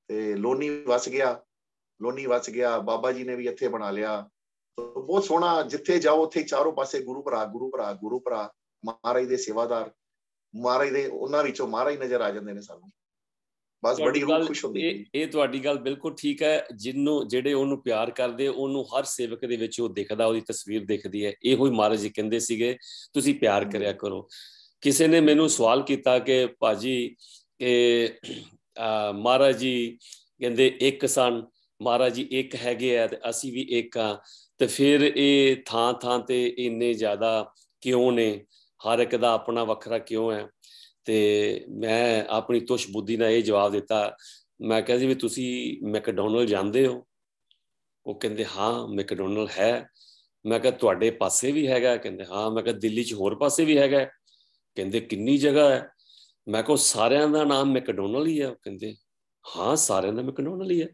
ते लोनी वस गया, बाबा जी ने भी इत्थे बना लिया। तो बहुत सोहना, जिथे जाओ उत्थे चारों पासे गुरु भरा महाराज दे सेवादार, महाराज दे उन्हां विचों महाराज नजर आ जांदे ने सानूं। बस बड़ी रूह खुश होंदी है। ਇਹ ਤੁਹਾਡੀ ਗੱਲ ਬਿਲਕੁਲ ਠੀਕ ਹੈ। ਜਿਹਨੂੰ ਜਿਹੜੇ ਉਹਨੂੰ ਪਿਆਰ ਕਰਦੇ ਉਹਨੂੰ ਹਰ ਸੇਵਕ ਦੇ ਵਿੱਚ ਉਹ ਦਿਖਦਾ, ਉਹਦੀ ਤਸਵੀਰ ਦਿਖਦੀ ਹੈ। ਇਹੋ ਹੀ ਮਹਾਰਾਜ ਜੀ ਕਹਿੰਦੇ ਸੀਗੇ ਤੁਸੀਂ ਪਿਆਰ ਕਰਿਆ ਕਰੋ। ਕਿਸੇ ਨੇ ਮੈਨੂੰ ਸਵਾਲ ਕੀਤਾ ਕਿ ਭਾਜੀ ਮਹਾਰਾਜ ਜੀ ਕਹਿੰਦੇ ਇੱਕ ਸਨ, ਮਹਾਰਾਜ ਜੀ ਇੱਕ ਹੈਗੇ ਆ ਤੇ ਅਸੀਂ ਵੀ ਇੱਕ ਆ, ਤੇ ਫਿਰ ਇਹ ਥਾਂ ਥਾਂ ਤੇ ਇੰਨੇ ਜ਼ਿਆਦਾ ਕਿਉਂ ਨੇ? ਹਰ ਇੱਕ ਦਾ ਆਪਣਾ ਵੱਖਰਾ ਕਿਉਂ ਹੈ? ਤੇ ਮੈਂ ਆਪਣੀ ਤੁਸ਼ ਬੁੱਧੀ ਨਾਲ ਇਹ ਜਵਾਬ ਦਿੱਤਾ। ਮੈਂ ਕਿਹਾ ਜੀ ਵੀ ਤੁਸੀਂ ਮੈਕਡੋਨਲਡ ਜਾਂਦੇ ਹੋ? ਉਹ ਕਹਿੰਦੇ ਹਾਂ ਮੈਕਡੋਨਲਡ ਹੈ। ਮੈਂ ਕਿਹਾ ਤੁਹਾਡੇ ਪਾਸੇ ਵੀ ਹੈਗਾ? ਕਹਿੰਦੇ ਹਾਂ। ਮੈਂ ਕਿਹਾ ਦਿੱਲੀ 'ਚ ਹੋਰ ਪਾਸੇ ਵੀ ਹੈਗਾ? ਕਹਿੰਦੇ ਕਿੰਨੀ ਜਗ੍ਹਾ ਹੈ? ਮੈਂ ਕਿਹਾ ਸਾਰਿਆਂ ਦਾ ਨਾਮ ਮੈਕਡੋਨਲਡ ਹੀ ਹੈ? ਕਹਿੰਦੇ ਹਾਂ ਸਾਰਿਆਂ ਦਾ ਮੈਕਡੋਨਲਡ ਹੀ ਹੈ।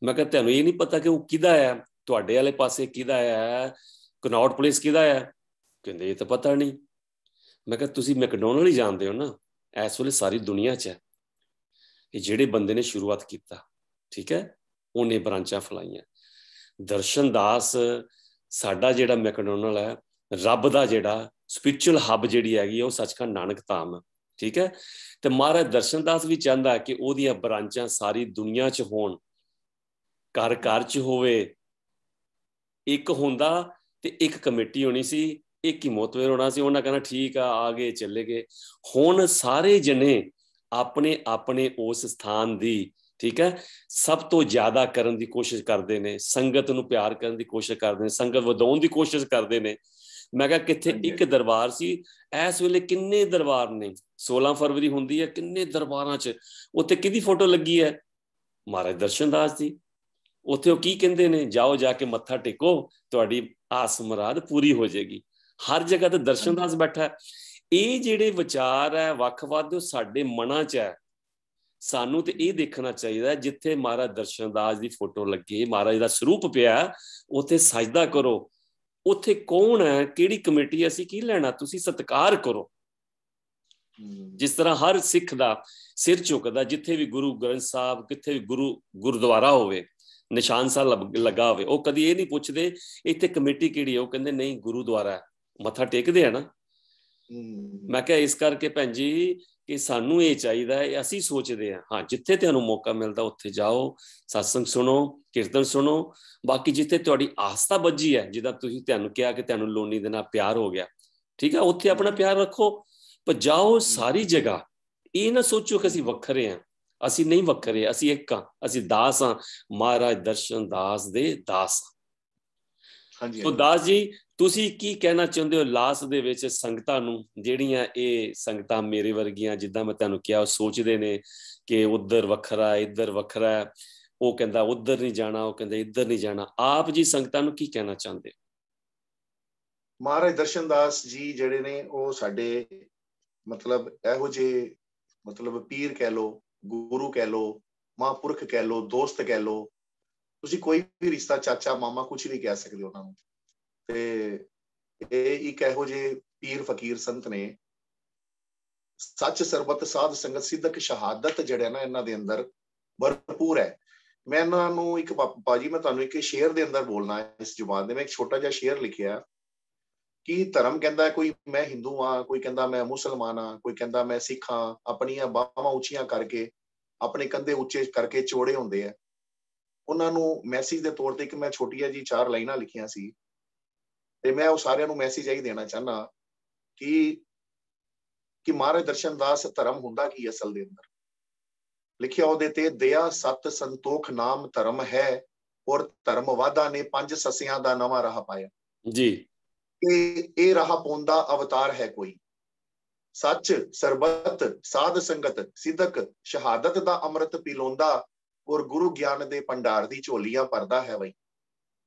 ਮੈਂ ਕਿਹਾ ਤੁਹਾਨੂੰ ਇਹ ਨਹੀਂ ਪਤਾ ਕਿ ਉਹ ਕਿਹਦਾ ਹੈ? ਤੁਹਾਡੇ ਵਾਲੇ ਪਾਸੇ ਕਿਹਦਾ ਹੈ? ਕਨੌਟ ਪਲੇਸ ਕਿਹਦਾ ਹੈ? ਕਹਿੰਦੇ ਇਹ ਤਾਂ ਪਤਾ ਨਹੀਂ। ਮੈਂ ਕਿਹਾ ਤੁਸੀਂ ਮੈਕਡੋਨਲਡ ਹੀ ਜਾਣਦੇ ਹੋ ਨਾ? ਇਸ ਵੇਲੇ ਸਾਰੀ ਦੁਨੀਆ 'ਚ ਹੈ ਕਿ ਜਿਹੜੇ ਬੰਦੇ ਨੇ ਸ਼ੁਰੂਆਤ ਕੀਤਾ, ਠੀਕ ਹੈ, ਉਹਨੇ ਬ੍ਰਾਂਚਾਂ ਫਲਾਈਆਂ। ਦਰਸ਼ਨ ਦਾਸ ਸਾਡਾ ਜਿਹੜਾ ਮੈਕਡੋਨਲਡ ਹੈ, ਰੱਬ ਦਾ ਜਿਹੜਾ ਸਪਿਰਿਚੁਅਲ ਹੱਬ ਜਿਹੜੀ ਹੈਗੀ ਉਹ ਸੱਚਖੰਡ ਨਾਨਕ ਧਾਮ, ਠੀਕ ਹੈ। ਤੇ ਮਹਾਰਾਜ ਦਰਸ਼ਨ ਦਾਸ ਵੀ ਚਾਹੁੰਦਾ ਕਿ ਉਹਦੀਆਂ ਬ੍ਰਾਂਚਾਂ ਸਾਰੀ ਦੁਨੀਆ 'ਚ ਹੋਣ, ਘਰ ਘਰ 'ਚ ਹੋਵੇ। ਇੱਕ ਹੁੰਦਾ ਤੇ ਇੱਕ ਕਮੇਟੀ ਹੋਣੀ ਸੀ, ਇੱਕ ਹੀ ਮੋਤਬਰ ਹੋਣਾ ਸੀ। ਉਹਨਾਂ ਕਹਿਣਾ ਠੀਕ ਆ ਗਏ ਚੱਲੇ ਗਏ। ਹੁਣ ਸਾਰੇ ਜਣੇ ਆਪਣੇ ਆਪਣੇ ਉਸ ਸਥਾਨ ਦੀ, ਠੀਕ ਹੈ, ਸਭ ਤੋਂ ਜ਼ਿਆਦਾ ਕਰਨ ਦੀ ਕੋਸ਼ਿਸ਼ ਕਰਦੇ ਨੇ। ਸੰਗਤ ਨੂੰ ਪਿਆਰ ਕਰਨ ਦੀ ਕੋਸ਼ਿਸ਼ ਕਰਦੇ ਨੇ, ਸੰਗਤ ਵਧਾਉਣ ਦੀ ਕੋਸ਼ਿਸ਼ ਕਰਦੇ ਨੇ। ਮੈਂ ਕਿਹਾ ਕਿੱਥੇ ਇੱਕ ਦਰਬਾਰ ਸੀ, ਇਸ ਵੇਲੇ ਕਿੰਨੇ ਦਰਬਾਰ ਨੇ। 16 ਫਰਵਰੀ ਹੁੰਦੀ ਹੈ, ਕਿੰਨੇ ਦਰਬਾਰਾਂ 'ਚ ਉੱਥੇ ਕਿਹਦੀ ਫੋਟੋ ਲੱਗੀ ਹੈ? ਮਹਾਰਾਜ ਦਰਸ਼ਨ ਦਾਸ ਦੀ। ਉੱਥੇ ਉਹ ਕੀ ਕਹਿੰਦੇ ਨੇ? ਜਾਓ ਜਾ ਕੇ ਮੱਥਾ ਟੇਕੋ, ਤੁਹਾਡੀ ਆਸ ਮੁਰਾਦ ਪੂਰੀ ਹੋ ਜਾਏਗੀ। ਹਰ ਜਗ੍ਹਾ ਤੇ ਦਰਸ਼ਨ ਦਾਸ ਬੈਠਾ। ਇਹ ਜਿਹੜੇ ਵਿਚਾਰ ਹੈ ਵੱਖਵਾਦ, ਉਹ ਸਾਡੇ ਮਨਾਂ 'ਚ ਹੈ। ਸਾਨੂੰ ਤੇ ਇਹ ਦੇਖਣਾ ਚਾਹੀਦਾ ਜਿੱਥੇ ਮਹਾਰਾਜ ਦਰਸ਼ਨ ਦਾਸ ਦੀ ਫੋਟੋ ਲੱਗੇ, ਮਹਾਰਾਜ ਦਾ ਸਰੂਪ ਪਿਆ, ਉੱਥੇ ਸਜਦਾ ਕਰੋ। ਉੱਥੇ ਕੌਣ ਹੈ, ਕਿਹੜੀ ਕਮੇਟੀ, ਅਸੀਂ ਕੀ ਲੈਣਾ? ਤੁਸੀਂ ਸਤਿਕਾਰ ਕਰੋ। ਜਿਸ ਤਰ੍ਹਾਂ ਹਰ ਸਿੱਖ ਦਾ ਸਿਰ ਝੁਕਦਾ ਜਿੱਥੇ ਵੀ ਗੁਰੂ ਗ੍ਰੰਥ ਸਾਹਿਬ, ਕਿੱਥੇ ਵੀ ਗੁਰਦੁਆਰਾ ਹੋਵੇ, ਨਿਸ਼ਾਨ ਸਾਹਿਬ ਲੱਗਾ ਹੋਵੇ, ਉਹ ਕਦੀ ਇਹ ਨਹੀਂ ਪੁੱਛਦੇ ਇੱਥੇ ਕਮੇਟੀ ਕਿਹੜੀ ਹੈ। ਉਹ ਕਹਿੰਦੇ ਨਹੀਂ ਗੁਰੂਦੁਆਰਾ, ਮੱਥਾ ਟੇਕਦੇ ਆ ਨਾ। ਮੈਂ ਕਿਹਾ ਇਸ ਕਰਕੇ ਭੈਣ ਜੀ कि सानू ये चाहिए है, असी सोचते हैं हाँ जिथे तुहानू मौका मिलता उत्थे जाओ, सत्संग सुनो, कीर्तन सुनो। बाकी जिथे तुहाडी आस्था बजी है, जिदा तुसीं तुहानू कहा कि तुहानू लोनी दे नाल प्यार हो गया, ठीक है, उत्थे अपना प्यार रखो, पर जाओ सारी जगह। ये ना सोचो कि असी वखरे हैं, असी नहीं वखरे, असी एक हाँ, असी दास हाँ, महाराज दर्शन दास दे दास। तो दास जी ਤੁਸੀਂ ਕੀ ਕਹਿਣਾ ਚਾਹੁੰਦੇ ਹੋ ਲਾਸਟ ਦੇ ਵਿੱਚ ਸੰਗਤਾਂ ਨੂੰ, ਜਿਹੜੀਆਂ ਇਹ ਸੰਗਤਾਂ ਮੇਰੇ ਵਰਗੀਆਂ, ਜਿੱਦਾਂ ਮੈਂ ਤੁਹਾਨੂੰ ਕਿਹਾ, ਸੋਚਦੇ ਨੇ ਕਿ ਉਧਰ ਵੱਖਰਾ ਇੱਧਰ ਵੱਖਰਾ, ਉਹ ਕਹਿੰਦਾ ਉਧਰ ਨਹੀਂ ਜਾਣਾ, ਉਹ ਕਹਿੰਦਾ ਇੱਧਰ ਨਹੀਂ ਜਾਣਾ, ਆਪ ਜੀ ਸੰਗਤਾਂ ਨੂੰ ਕੀ ਕਹਿਣਾ ਚਾਹੁੰਦੇ? ਮਹਾਰਾਜ ਦਰਸ਼ਨਦਾਸ ਜੀ ਜਿਹੜੇ ਨੇ ਉਹ ਸਾਡੇ ਮਤਲਬ ਇਹੋ ਜਿਹੇ ਮਤਲਬ ਪੀਰ ਕਹਿ ਲੋ, ਗੁਰੂ ਕਹਿ ਲੋ, ਮਹਾਂਪੁਰਖ ਕਹਿ ਲੋ, ਦੋਸਤ ਕਹਿ ਲੋ, ਤੁਸੀਂ ਕੋਈ ਵੀ ਰਿਸ਼ਤਾ, ਚਾਚਾ ਮਾਮਾ ਕੁਝ ਵੀ ਕਹਿ ਸਕਦੇ ਹੋ ਉਹਨਾਂ ਨੂੰ। ਤੇ ਇਹ ਇੱਕ ਇਹੋ ਜਿਹੇ ਪੀਰ ਫਕੀਰ ਸੰਤ ਨੇ, ਸੱਚ ਸਰਬਤ ਸਾਧ ਸੰਗਤ ਸਿੱਧਕ ਸ਼ਹਾਦਤ ਜਿਹੜਾ ਨਾ ਇਹਨਾਂ ਦੇ ਅੰਦਰ ਭਰਪੂਰ ਹੈ। ਮੈਂ ਇਹਨਾਂ ਨੂੰ ਇੱਕ ਭਾਜੀ, ਮੈਂ ਤੁਹਾਨੂੰ ਇੱਕ ਸ਼ੇਅਰ ਦੇ ਅੰਦਰ ਬੋਲਣਾ ਹੈ ਇਸ ਜ਼ੁਬਾਨ ਦੇ। ਮੈਂ ਇੱਕ ਛੋਟਾ ਜਿਹਾ ਸ਼ੇਅਰ ਲਿਖਿਆ ਕਿ ਧਰਮ ਕਹਿੰਦਾ ਕੋਈ ਮੈਂ ਹਿੰਦੂ ਹਾਂ, ਕੋਈ ਕਹਿੰਦਾ ਮੈਂ ਮੁਸਲਮਾਨ ਹਾਂ, ਕੋਈ ਕਹਿੰਦਾ ਮੈਂ ਸਿੱਖ ਹਾਂ। ਆਪਣੀਆਂ ਬਾਹਾਂ ਉੱਚੀਆਂ ਕਰਕੇ, ਆਪਣੇ ਕੰਧੇ ਉੱਚੇ ਕਰਕੇ ਚੋੜੇ ਹੁੰਦੇ ਆ। ਉਹਨਾਂ ਨੂੰ ਮੈਸੇਜ ਦੇ ਤੌਰ ਤੇ ਇੱਕ ਮੈਂ ਛੋਟੀਆਂ ਜੀ 4 ਲਾਈਨਾਂ ਲਿਖੀਆਂ ਸੀ, ਤੇ ਮੈਂ ਉਹ ਸਾਰਿਆਂ ਨੂੰ ਮੈਸੇਜ ਇਹੀ ਦੇਣਾ ਚਾਹੁੰਦਾ ਕਿ ਮਹਾਰਾਜ ਦਰਸ਼ਨਦਾਸ ਧਰਮ ਹੁੰਦਾ ਕੀ ਅਸਲ ਦੇ ਅੰਦਰ ਲਿਖਿਆ ਉਹਦੇ ਤੇ, ਦਇਆ ਸਤ ਸੰਤੋਖ ਨਾਮ ਧਰਮ ਹੈ, ਔਰ ਧਰਮ ਵਾਦਾ ਨੇ 5 ਸੱਸਿਆਂ ਦਾ ਨਵਾਂ ਰਾਹ ਪਾਇਆ ਜੀ। ਇਹ ਰਾਹ ਪਾਉਂਦਾ ਅਵਤਾਰ ਹੈ ਕੋਈ, ਸੱਚ ਸਰਬਤ ਸਾਧ ਸੰਗਤ ਸਿੱਧਕ ਸ਼ਹਾਦਤ ਦਾ ਅੰਮ੍ਰਿਤ ਪਿਲਾਉਂਦਾ, ਔਰ ਗੁਰੂ ਗਿਆਨ ਦੇ ਭੰਡਾਰ ਦੀ ਝੋਲੀਆਂ ਭਰਦਾ ਹੈ ਬਈ।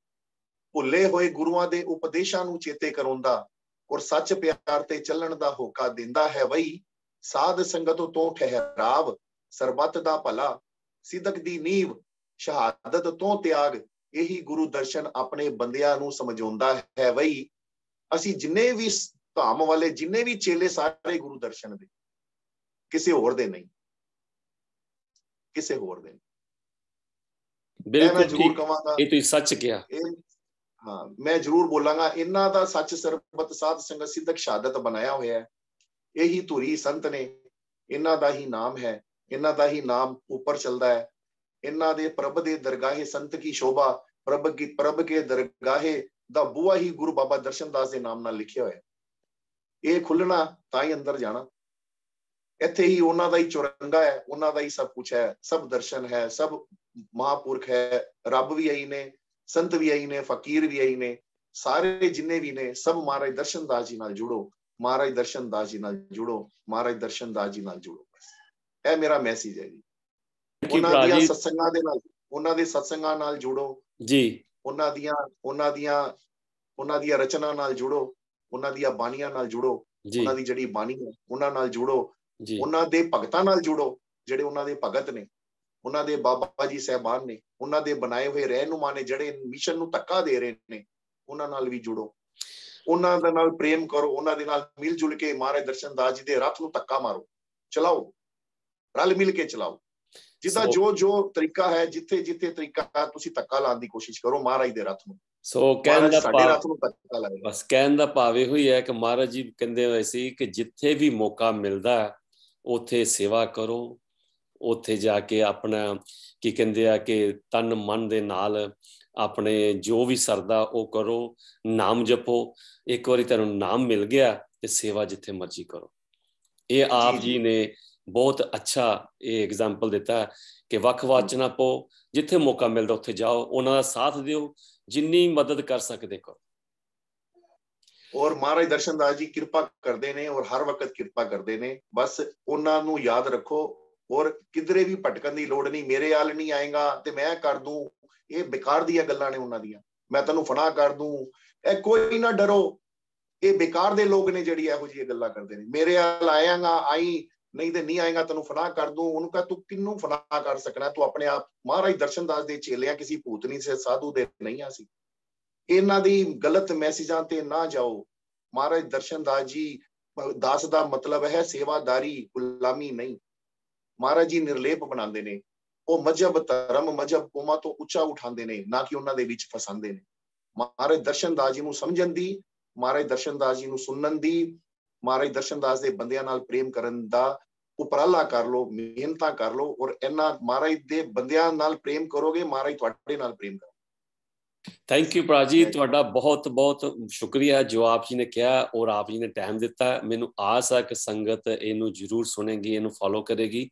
ਭੁੱਲੇ ਹੋਏ ਗੁਰੂਆਂ ਦੇ ਉਪਦੇਸ਼ਾਂ ਨੂੰ ਚੇਤੇ ਕਰਾਉਂਦਾ, ਔਰ ਸੱਚ ਪਿਆਰ ਤੇ ਚੱਲਣ ਦਾ ਹੋਕਾ ਦਿੰਦਾ ਹੈ ਬਈ। ਸਾਧ ਸੰਗਤ ਤੋਂ ਠਹਿਰਾਵ ਸਰਬੱਤ ਦਾ ਭਲਾ, ਸਿੱਧਕ ਦੀ ਨੀਂਵ ਸ਼ਹਾਦਤ ਤੋਂ ਤਿਆਗ, ਇਹੀ ਗੁਰੂ ਦਰਸ਼ਨ ਆਪਣੇ ਬੰਦਿਆਂ ਨੂੰ ਸਮਝਾਉਂਦਾ ਹੈ ਬਈ। ਅਸੀਂ ਜਿੰਨੇ ਵੀ ਧਾਮ ਵਾਲੇ, ਜਿੰਨੇ ਵੀ ਚੇਲੇ, ਸਾਰੇ ਗੁਰੂ ਦਰਸ਼ਨ ਦੇ, ਕਿਸੇ ਹੋਰ ਦੇ ਨਹੀਂ, ਕਿਸੇ ਹੋਰ ਦੇ। ਬਿਲਕੁਲ ਜ਼ਰੂਰ ਕਹਾਂਗਾ, ਇਹ ਤੁਸੀਂ ਸੱਚ ਕਿਹਾ। ਹਾਂ, ਮੈਂ ਜ਼ਰੂਰ ਬੋਲਾਂਗਾ, ਇਹਨਾਂ ਦਾ ਸੱਚ ਸਰਬਤ ਸਾਧ ਸੰਗਤ ਸਿੱਧਕ ਸ਼ਹਾਦਤ ਬਣਾਇਆ ਹੋਇਆ ਹੈ। ਇਹੀ ਧੁਰੀ ਸੰਤ ਨੇ, ਇਹਨਾਂ ਦਾ ਹੀ ਨਾਮ ਹੈ, ਇਹਨਾਂ ਦਾ ਹੀ ਨਾਮ ਉੱਪਰ ਚੱਲਦਾ ਹੈ। ਇਹਨਾਂ ਦੇ ਪ੍ਰਭ ਦੇ ਦਰਗਾਹੇ ਸੰਤ ਕੀ ਸ਼ੋਭਾ, ਪ੍ਰਭ ਕੇ ਦਰਗਾਹੇ ਦਾ ਬੂਆ ਹੀ ਗੁਰੂ ਬਾਬਾ ਦਰਸ਼ਨਦਾਸ ਦੇ ਨਾਮ ਨਾਲ ਲਿਖਿਆ ਹੋਇਆ। ਇਹ ਖੁੱਲਣਾ ਤਾਂ ਹੀ ਅੰਦਰ ਜਾਣਾ। ਇੱਥੇ ਹੀ ਉਹਨਾਂ ਦਾ ਹੀ ਚੁਰੰਗਾ ਹੈ, ਉਹਨਾਂ ਦਾ ਹੀ ਸਭ ਕੁਛ ਹੈ, ਸਭ ਦਰਸ਼ਨ ਹੈ, ਸਭ ਮਹਾਂਪੁਰਖ ਹੈ, ਰੱਬ ਵੀ ਆਈ ਨੇ, ਸੰਤ ਵੀ ਆਈ ਨੇ, ਫਕੀਰ ਵੀ ਆਈ ਨੇ, ਸਾਰੇ ਜਿੰਨੇ ਵੀ ਨੇ ਸਭ ਮਹਾਰਾਜ ਦਰਸ਼ਨਦਾਸ ਜੀ ਨਾਲ ਜੁੜੋ, ਮਹਾਰਾਜ ਦਰਸ਼ਨਦਾਸ ਜੀ ਨਾਲ ਜੁੜੋ, ਮਹਾਰਾਜ ਦਰਸ਼ਨਦਾਸ ਜੀ ਨਾਲ ਜੁੜੋ। ਇਹ ਮੇਰਾ ਮੈਸੇਜ ਹੈ ਜੀ। ਉਹਨਾਂ ਦੀਆਂ ਸਤਸੰਗਾਂ ਦੇ ਨਾਲ, ਉਹਨਾਂ ਦੇ ਸਤਸੰਗਾਂ ਨਾਲ ਜੁੜੋ ਜੀ, ਉਹਨਾਂ ਦੀਆਂ ਰਚਨਾ ਨਾਲ ਜੁੜੋ, ਉਹਨਾਂ ਦੀਆਂ ਬਾਣੀਆਂ ਨਾਲ ਜੁੜੋ, ਉਹਨਾਂ ਦੀ ਜਿਹੜੀ ਬਾਣੀ ਹੈ ਉਹਨਾਂ ਨਾਲ ਜੁੜੋ, ਉਹਨਾਂ ਦੇ ਭਗਤਾਂ ਨਾਲ ਜੁੜੋ, ਜਿਹੜੇ ਉਹਨਾਂ ਦੇ ਭਗਤ ਨੇ, ਉਹਨਾਂ ਦੇ ਬਾਬਾ ਜੀ ਸਾਹਿਬਾਨ ਨੇ, ਉਹਨਾਂ ਦੇ ਬਣਾਏ ਹੋਏ ਰਹਿਨੁਮਾ ਨੇ, ਜਿਹੜੇ ਮਿਸ਼ਨ ਨੂੰ ਧੱਕਾ ਦੇ ਰਹੇ ਨੇ, ਉਹਨਾਂ ਨਾਲ ਵੀ ਜੁੜੋ, ਉਹਨਾਂ ਦੇ ਨਾਲ ਪ੍ਰੇਮ ਕਰੋ, ਉਹਨਾਂ ਦੇ ਨਾਲ ਮਿਲ ਜੁਲ ਕੇ ਮਹਾਰਾਜ ਦਰਸ਼ਨਦਾਸ ਜੀ ਦੇ ਰੱਥ ਨੂੰ ਧੱਕਾ ਮਾਰੋ, ਚਲਾਓ, ਰਲ ਮਿਲ ਕੇ ਚਲਾਓ। ਜਿੱਦਾਂ ਜੋ ਤਰੀਕਾ ਹੈ, ਜਿੱਥੇ ਜਿੱਥੇ ਤਰੀਕਾ, ਤੁਸੀਂ ਧੱਕਾ ਲਾਉਣ ਦੀ ਕੋਸ਼ਿਸ਼ ਕਰੋ ਮਹਾਰਾਜ ਦੇ ਰੱਥ ਨੂੰ। ਸੋ ਕਹਿਣ ਦਾ ਭਾਵ, ਬਸ ਕਹਿਣ ਦਾ ਭਾਵ ਇਹੋ ਹੀ ਹੈ ਕਿ ਮਹਾਰਾਜ ਜੀ ਕਹਿੰਦੇ ਹੋਏ ਸੀ ਕਿ ਜਿੱਥੇ ਵੀ ਮੌਕਾ ਮਿਲਦਾ ਉੱਥੇ ਸੇਵਾ ਕਰੋ, ਉੱਥੇ ਜਾ ਕੇ ਆਪਣਾ ਕੀ ਕਹਿੰਦੇ ਆ ਕਿ ਤਨ ਮਨ ਦੇ ਨਾਲ ਆਪਣੇ ਜੋ ਵੀ ਸਰਦਾ ਉਹ ਕਰੋ, ਨਾਮ ਜਪੋ। ਇੱਕ ਵਾਰੀ ਤੁਹਾਨੂੰ ਨਾਮ ਮਿਲ ਗਿਆ ਤੇ ਸੇਵਾ ਜਿੱਥੇ ਮਰਜ਼ੀ ਕਰੋ। ਇਹ ਆਪ ਜੀ ਨੇ ਬਹੁਤ ਅੱਛਾ ਇਹ ਐਗਜ਼ਾਮਪਲ ਦਿੱਤਾ ਕਿ ਵੱਖ-ਵੱਖ ਨਾ ਪਾਓ, ਜਿੱਥੇ ਮੌਕਾ ਮਿਲਦਾ ਉੱਥੇ ਜਾਓ, ਉਹਨਾਂ ਦਾ ਸਾਥ ਦਿਓ, ਜਿੰਨੀ ਮਦਦ ਕਰ ਸਕਦੇ ਕਰੋ। ਔਰ ਮਹਾਰਾਜ ਦਰਸ਼ਨਦਾਸ ਜੀ ਕਿਰਪਾ ਕਰਦੇ ਨੇ, ਔਰ ਹਰ ਵਕਤ ਕਿਰਪਾ ਕਰਦੇ ਨੇ। ਬਸ ਉਹਨਾਂ ਨੂੰ ਯਾਦ ਰੱਖੋ, ਔਰ ਕਿਧਰੇ ਵੀ ਭਟਕਣ ਦੀ ਲੋੜ ਨਹੀਂ। ਮੇਰੇ ਹਾਲ ਨਹੀਂ ਆਏਗਾ ਤੇ ਮੈਂ ਕਰ ਦੂੰ, ਇਹ ਬੇਕਾਰ ਦੀਆਂ ਗੱਲਾਂ ਨੇ ਉਹਨਾਂ ਦੀਆਂ। ਮੈਂ ਤੈਨੂੰ ਫਨਾ ਕਰ ਦੂੰ, ਇਹ ਕੋਈ ਨਾ ਡਰੋ, ਇਹ ਬੇਕਾਰ ਦੇ ਲੋਕ ਨੇ ਜਿਹੜੀ ਇਹੋ ਜਿਹੀਆਂ ਗੱਲਾਂ ਕਰਦੇ ਨੇ। ਮੇਰੇ ਹਾਲ ਆਏਗਾ ਆਈ, ਨਹੀਂ ਤੇ ਨਹੀਂ ਆਏਗਾ ਤੈਨੂੰ ਫਨਾ ਕਰ ਦੂੰ। ਉਹਨੂੰ ਕਹ ਤੂੰ ਕਿਹਨੂੰ ਫਨਾ ਕਰ ਸਕਣਾ, ਤੂੰ ਆਪਣੇ ਆਪ। ਮਹਾਰਾਜ ਦਰਸ਼ਨਦਾਸ ਦੇ ਚੇਲਿਆਂ ਕਿਸੇ ਭੂਤਨੀ ਸੇ ਸਾਧੂ ਦੇ ਨਹੀਂ ਆ ਸੀ। ਇਹਨਾਂ ਦੀ ਗਲਤ ਮੈਸੇਜਾਂ ਤੇ ਨਾ ਜਾਓ। ਮਹਾਰਾਜ ਦਰਸ਼ਨਦਾਸ ਜੀ, ਦਾਸ ਦਾ ਮਤਲਬ ਹੈ ਸੇਵਾਦਾਰੀ, ਗੁਲਾਮੀ ਨਹੀਂ। ਮਹਾਰਾਜ ਜੀ ਨਿਰਲੇਪ ਬਣਾਉਂਦੇ ਨੇ। ਉਹ ਮਜ਼ਹਬ ਧਰਮ ਮਜ਼ਹਬ ਕੌਮਾਂ ਤੋਂ ਉੱਚਾ ਉਠਾਉਂਦੇ ਨੇ, ਨਾ ਕਿ ਉਹਨਾਂ ਦੇ ਵਿੱਚ ਫਸਾਉਂਦੇ ਨੇ। ਮਹਾਰਾਜ ਦਰਸ਼ਨਦਾਸ ਜੀ ਨੂੰ ਸਮਝਣ ਦੀ, ਮਹਾਰਾਜ ਦਰਸ਼ਨਦਾਸ ਜੀ ਨੂੰ ਸੁਣਨ ਦੀ, ਮਹਾਰਾਜ ਦਰਸ਼ਨਦਾਸ ਦੇ ਬੰਦਿਆਂ ਨਾਲ ਪ੍ਰੇਮ ਕਰਨ ਦਾ ਉਪਰਾਲਾ ਕਰ ਲਓ, ਮਿਹਨਤਾਂ ਕਰ ਲਓ, ਔਰ ਇਹਨਾਂ ਮਹਾਰਾਜ ਦੇ ਬੰਦਿਆਂ ਨਾਲ ਪ੍ਰੇਮ ਕਰੋਗੇ, ਮਹਾਰਾਜ ਤੁਹਾਡੇ ਨਾਲ ਪ੍ਰੇਮ ਕਰੋ। थैंक यू भरा जी, ਤੁਹਾਡਾ ਬਹੁਤ ਬਹੁਤ ਸ਼ੁਕਰੀਆ ਜੋ ਆਪ ਜੀ ਨੇ ਕਿਹਾ ਔਰ ਆਪ ਜੀ ਨੇ ਟਾਈਮ ਦਿੱਤਾ। ਮੈਨੂੰ ਆਸ ਹੈ ਕਿ ਸੰਗਤ ਇਹਨੂੰ ਜ਼ਰੂਰ ਸੁਣੇਗੀ, ਇਹਨੂੰ ਫੋਲੋ ਕਰੇਗੀ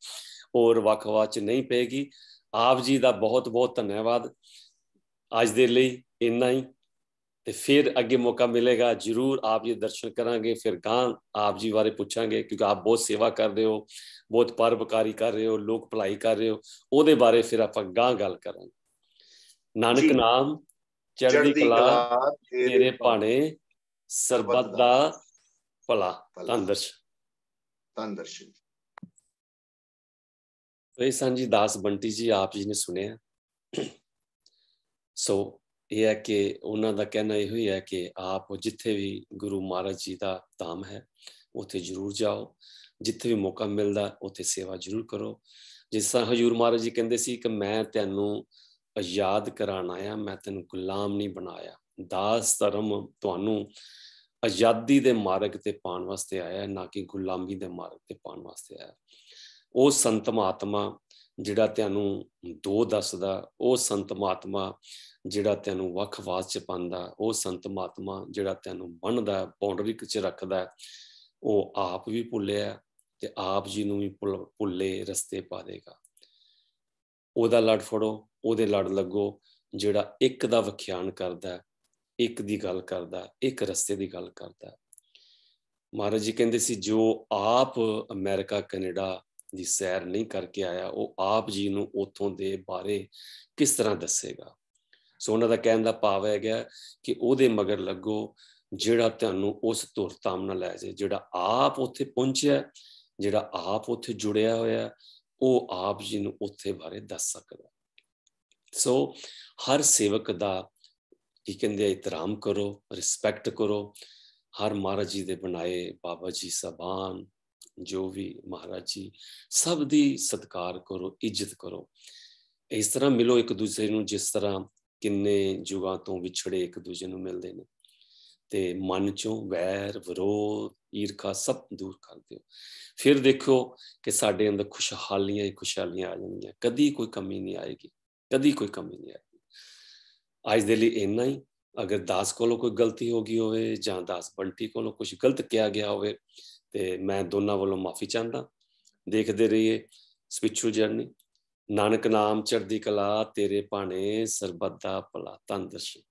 ਔਰ ਵੱਖ-ਵੱਖ ਚ ਨਹੀਂ ਪਏਗੀ। ਆਪ ਜੀ ਦਾ ਬਹੁਤ ਬਹੁਤ ਧੰਨਵਾਦ। ਅੱਜ ਦੇ ਲਈ ਇੰਨਾ ਹੀ, ਤੇ ਫਿਰ ਅੱਗੇ ਮੌਕਾ ਮਿਲੇਗਾ ਜ਼ਰੂਰ ਆਪ ਜੀ ਦਰਸ਼ਨ ਕਰਾਂਗੇ, ਫਿਰ ਗਾਂ ਆਪ ਜੀ ਬਾਰੇ ਪੁੱਛਾਂਗੇ, ਕਿਉਂਕਿ ਆਪ ਬਹੁਤ ਸੇਵਾ ਕਰ ਰਹੇ ਹੋ, ਬਹੁਤ ਪਰਉਪਕਾਰੀ ਕਰ ਰਹੇ ਹੋ, ਲੋਕ ਭਲਾਈ ਕਰ ਰਹੇ ਹੋ, ਉਹਦੇ ਬਾਰੇ ਫਿਰ ਆਪਾਂ ਗਾਂ ਗੱਲ ਕਰਾਂਗੇ। ਨਾਨਕ ਨਾਮ ਚੜ੍ਹਦੀ ਕਲਾ ਤੇਰੇ ਭਾਣੇ, ਸਰਬੱਤ ਦਾ ਭਲਾ। ਧੰਨ ਦਰਸ਼ਨ। ਧੰਨ ਦਰਸ਼ਨ। ਇਹ ਸਨ ਜੀ ਦਾਸ ਬੰਟੀ ਜੀ, ਆਪ ਜੀ ਨੇ ਸੁਣਿਆ। ਸੋ ਇਹ ਹੈ ਕਿ ਉਹਨਾਂ ਦਾ ਕਹਿਣਾ ਇਹੋ ਹੀ ਹੈ ਕਿ ਆਪ ਜਿੱਥੇ ਵੀ ਗੁਰੂ ਮਹਾਰਾਜ ਜੀ ਦਾ ਧਾਮ ਹੈ ਉੱਥੇ ਜ਼ਰੂਰ ਜਾਓ, ਜਿੱਥੇ ਵੀ ਮੌਕਾ ਮਿਲਦਾ ਉੱਥੇ ਸੇਵਾ ਜ਼ਰੂਰ ਕਰੋ। ਜਿਸ ਤਰ੍ਹਾਂ ਹਜ਼ੂਰ ਮਹਾਰਾਜ ਜੀ ਕਹਿੰਦੇ ਸੀ ਕਿ ਮੈਂ ਤੈਨੂੰ ਆਜ਼ਾਦ ਕਰਾਉਣ ਆਇਆ, ਮੈਂ ਤੈਨੂੰ ਗੁਲਾਮ ਨਹੀਂ ਬਣਾਇਆ। ਦਾਸ ਧਰਮ ਤੁਹਾਨੂੰ ਆਜ਼ਾਦੀ ਦੇ ਮਾਰਗ ਤੇ ਪਾਉਣ ਵਾਸਤੇ ਆਇਆ, ਨਾ ਕਿ ਗੁਲਾਮੀ ਦੇ ਮਾਰਗ ਤੇ ਪਾਉਣ ਵਾਸਤੇ ਆਇਆ। ਉਹ ਸੰਤ ਮਹਾਤਮਾ ਜਿਹੜਾ ਤੈਨੂੰ ਦੋ ਦੱਸਦਾ, ਉਹ ਸੰਤ ਮਹਾਤਮਾ ਜਿਹੜਾ ਤੈਨੂੰ ਵੱਖਵਾਦ ਚ ਪਾਉਂਦਾ, ਉਹ ਸੰਤ ਮਹਾਤਮਾ ਜਿਹੜਾ ਤੈਨੂੰ ਬੰਨ੍ਹਦਾ, ਬਾਉਂਡਰੀ ਚ ਰੱਖਦਾ, ਉਹ ਆਪ ਵੀ ਭੁੱਲਿਆ ਤੇ ਆਪ ਜੀ ਨੂੰ ਵੀ ਭੁੱਲੇ ਰਸਤੇ ਪਾ ਦੇਗਾ। ਉਹਦਾ ਲੜ ਫੜੋ, ਉਹਦੇ ਲੜ ਲੱਗੋ, ਜਿਹੜਾ ਇੱਕ ਦਾ ਵਿਖਿਆਨ ਕਰਦਾ, ਇੱਕ ਦੀ ਗੱਲ ਕਰਦਾ, ਇੱਕ ਰਸਤੇ ਦੀ ਗੱਲ ਕਰਦਾ। ਮਹਾਰਾਜ ਜੀ ਕਹਿੰਦੇ ਸੀ ਜੋ ਆਪ ਅਮਰੀਕਾ ਕੈਨੇਡਾ ਦੀ ਸੈਰ ਨਹੀਂ ਕਰਕੇ ਆਇਆ, ਉਹ ਆਪ ਜੀ ਨੂੰ ਉੱਥੋਂ ਦੇ ਬਾਰੇ ਕਿਸ ਤਰ੍ਹਾਂ ਦੱਸੇਗਾ। ਸੋ ਉਹਨਾਂ ਦਾ ਕਹਿਣ ਦਾ ਭਾਵ ਹੈ ਗਿਆ ਕਿ ਉਹਦੇ ਮਗਰ ਲੱਗੋ ਜਿਹੜਾ ਤੁਹਾਨੂੰ ਉਸ ਧੁਰ ਧਾਮ ਨਾਲ ਲੈ ਜਾਏ, ਜਿਹੜਾ ਆਪ ਉੱਥੇ ਪਹੁੰਚਿਆ, ਜਿਹੜਾ ਆਪ ਉੱਥੇ ਜੁੜਿਆ ਹੋਇਆ, ਉਹ ਆਪ ਜੀ ਨੂੰ ਉੱਥੇ ਬਾਰੇ ਦੱਸ ਸਕਦਾ। ਸੋ ਹਰ ਸੇਵਕ ਦਾ ਕੀ ਕਹਿੰਦੇ ਇਤਰਾਮ ਕਰੋ, ਰਿਸਪੈਕਟ ਕਰੋ। ਹਰ ਮਹਾਰਾਜ ਜੀ ਦੇ ਬਣਾਏ ਬਾਬਾ ਜੀ ਸਾਹਿਬਾਨ, ਜੋ ਵੀ ਮਹਾਰਾਜ ਜੀ, ਸਭ ਦੀ ਸਤਿਕਾਰ ਕਰੋ, ਇੱਜ਼ਤ ਕਰੋ। ਇਸ ਤਰ੍ਹਾਂ ਮਿਲੋ ਇੱਕ ਦੂਸਰੇ ਨੂੰ, ਜਿਸ ਤਰ੍ਹਾਂ ਕਿੰਨੇ ਯੁਗਾਂ ਤੋਂ ਵਿਛੜੇ ਇੱਕ ਦੂਜੇ ਨੂੰ ਮਿਲਦੇ ਨੇ, ਤੇ ਮਨ ਚੋਂ ਵੈਰ ਵਿਰੋਧ ਈਰਖਾ ਸਭ ਦੂਰ ਕਰ ਦਿਓ। ਫਿਰ ਦੇਖੋ ਕਿ ਸਾਡੇ ਅੰਦਰ ਖੁਸ਼ਹਾਲੀਆਂ ਹੀ ਖੁਸ਼ਹਾਲੀਆਂ ਆ ਜਾਣਗੀਆਂ, ਕਦੀ ਕੋਈ ਕਮੀ ਨਹੀਂ ਆਏਗੀ, ਕਦੀ ਕੋਈ ਕਮੀ ਨਹੀਂ ਆਏਗੀ। ਅੱਜ ਦੇ ਲਈ ਇੰਨਾ ਹੀ। ਅਗਰ ਦਾਸ ਕੋਲੋਂ ਕੋਈ ਗਲਤੀ ਹੋ ਗਈ ਹੋਵੇ ਜਾਂ ਦਾਸ ਬੰਟੀ ਕੋਲੋਂ ਕੁਝ ਗਲਤ ਕਿਹਾ ਗਿਆ ਹੋਵੇ ਤੇ ਮੈਂ ਦੋਨਾਂ ਵੱਲੋਂ ਮਾਫੀ ਚਾਹੁੰਦਾ। ਦੇਖਦੇ ਰਹੀਏ ਸਪਿਰਿਚੁਅਲ ਜਰਨੀ। ਨਾਨਕ ਨਾਮ ਚੜ੍ਹਦੀ ਕਲਾ ਤੇਰੇ ਭਾਣੇ, ਸਰਬੱਤ ਦਾ ਭਲਾ। ਧੰਨ ਦਰਸ਼ਨ।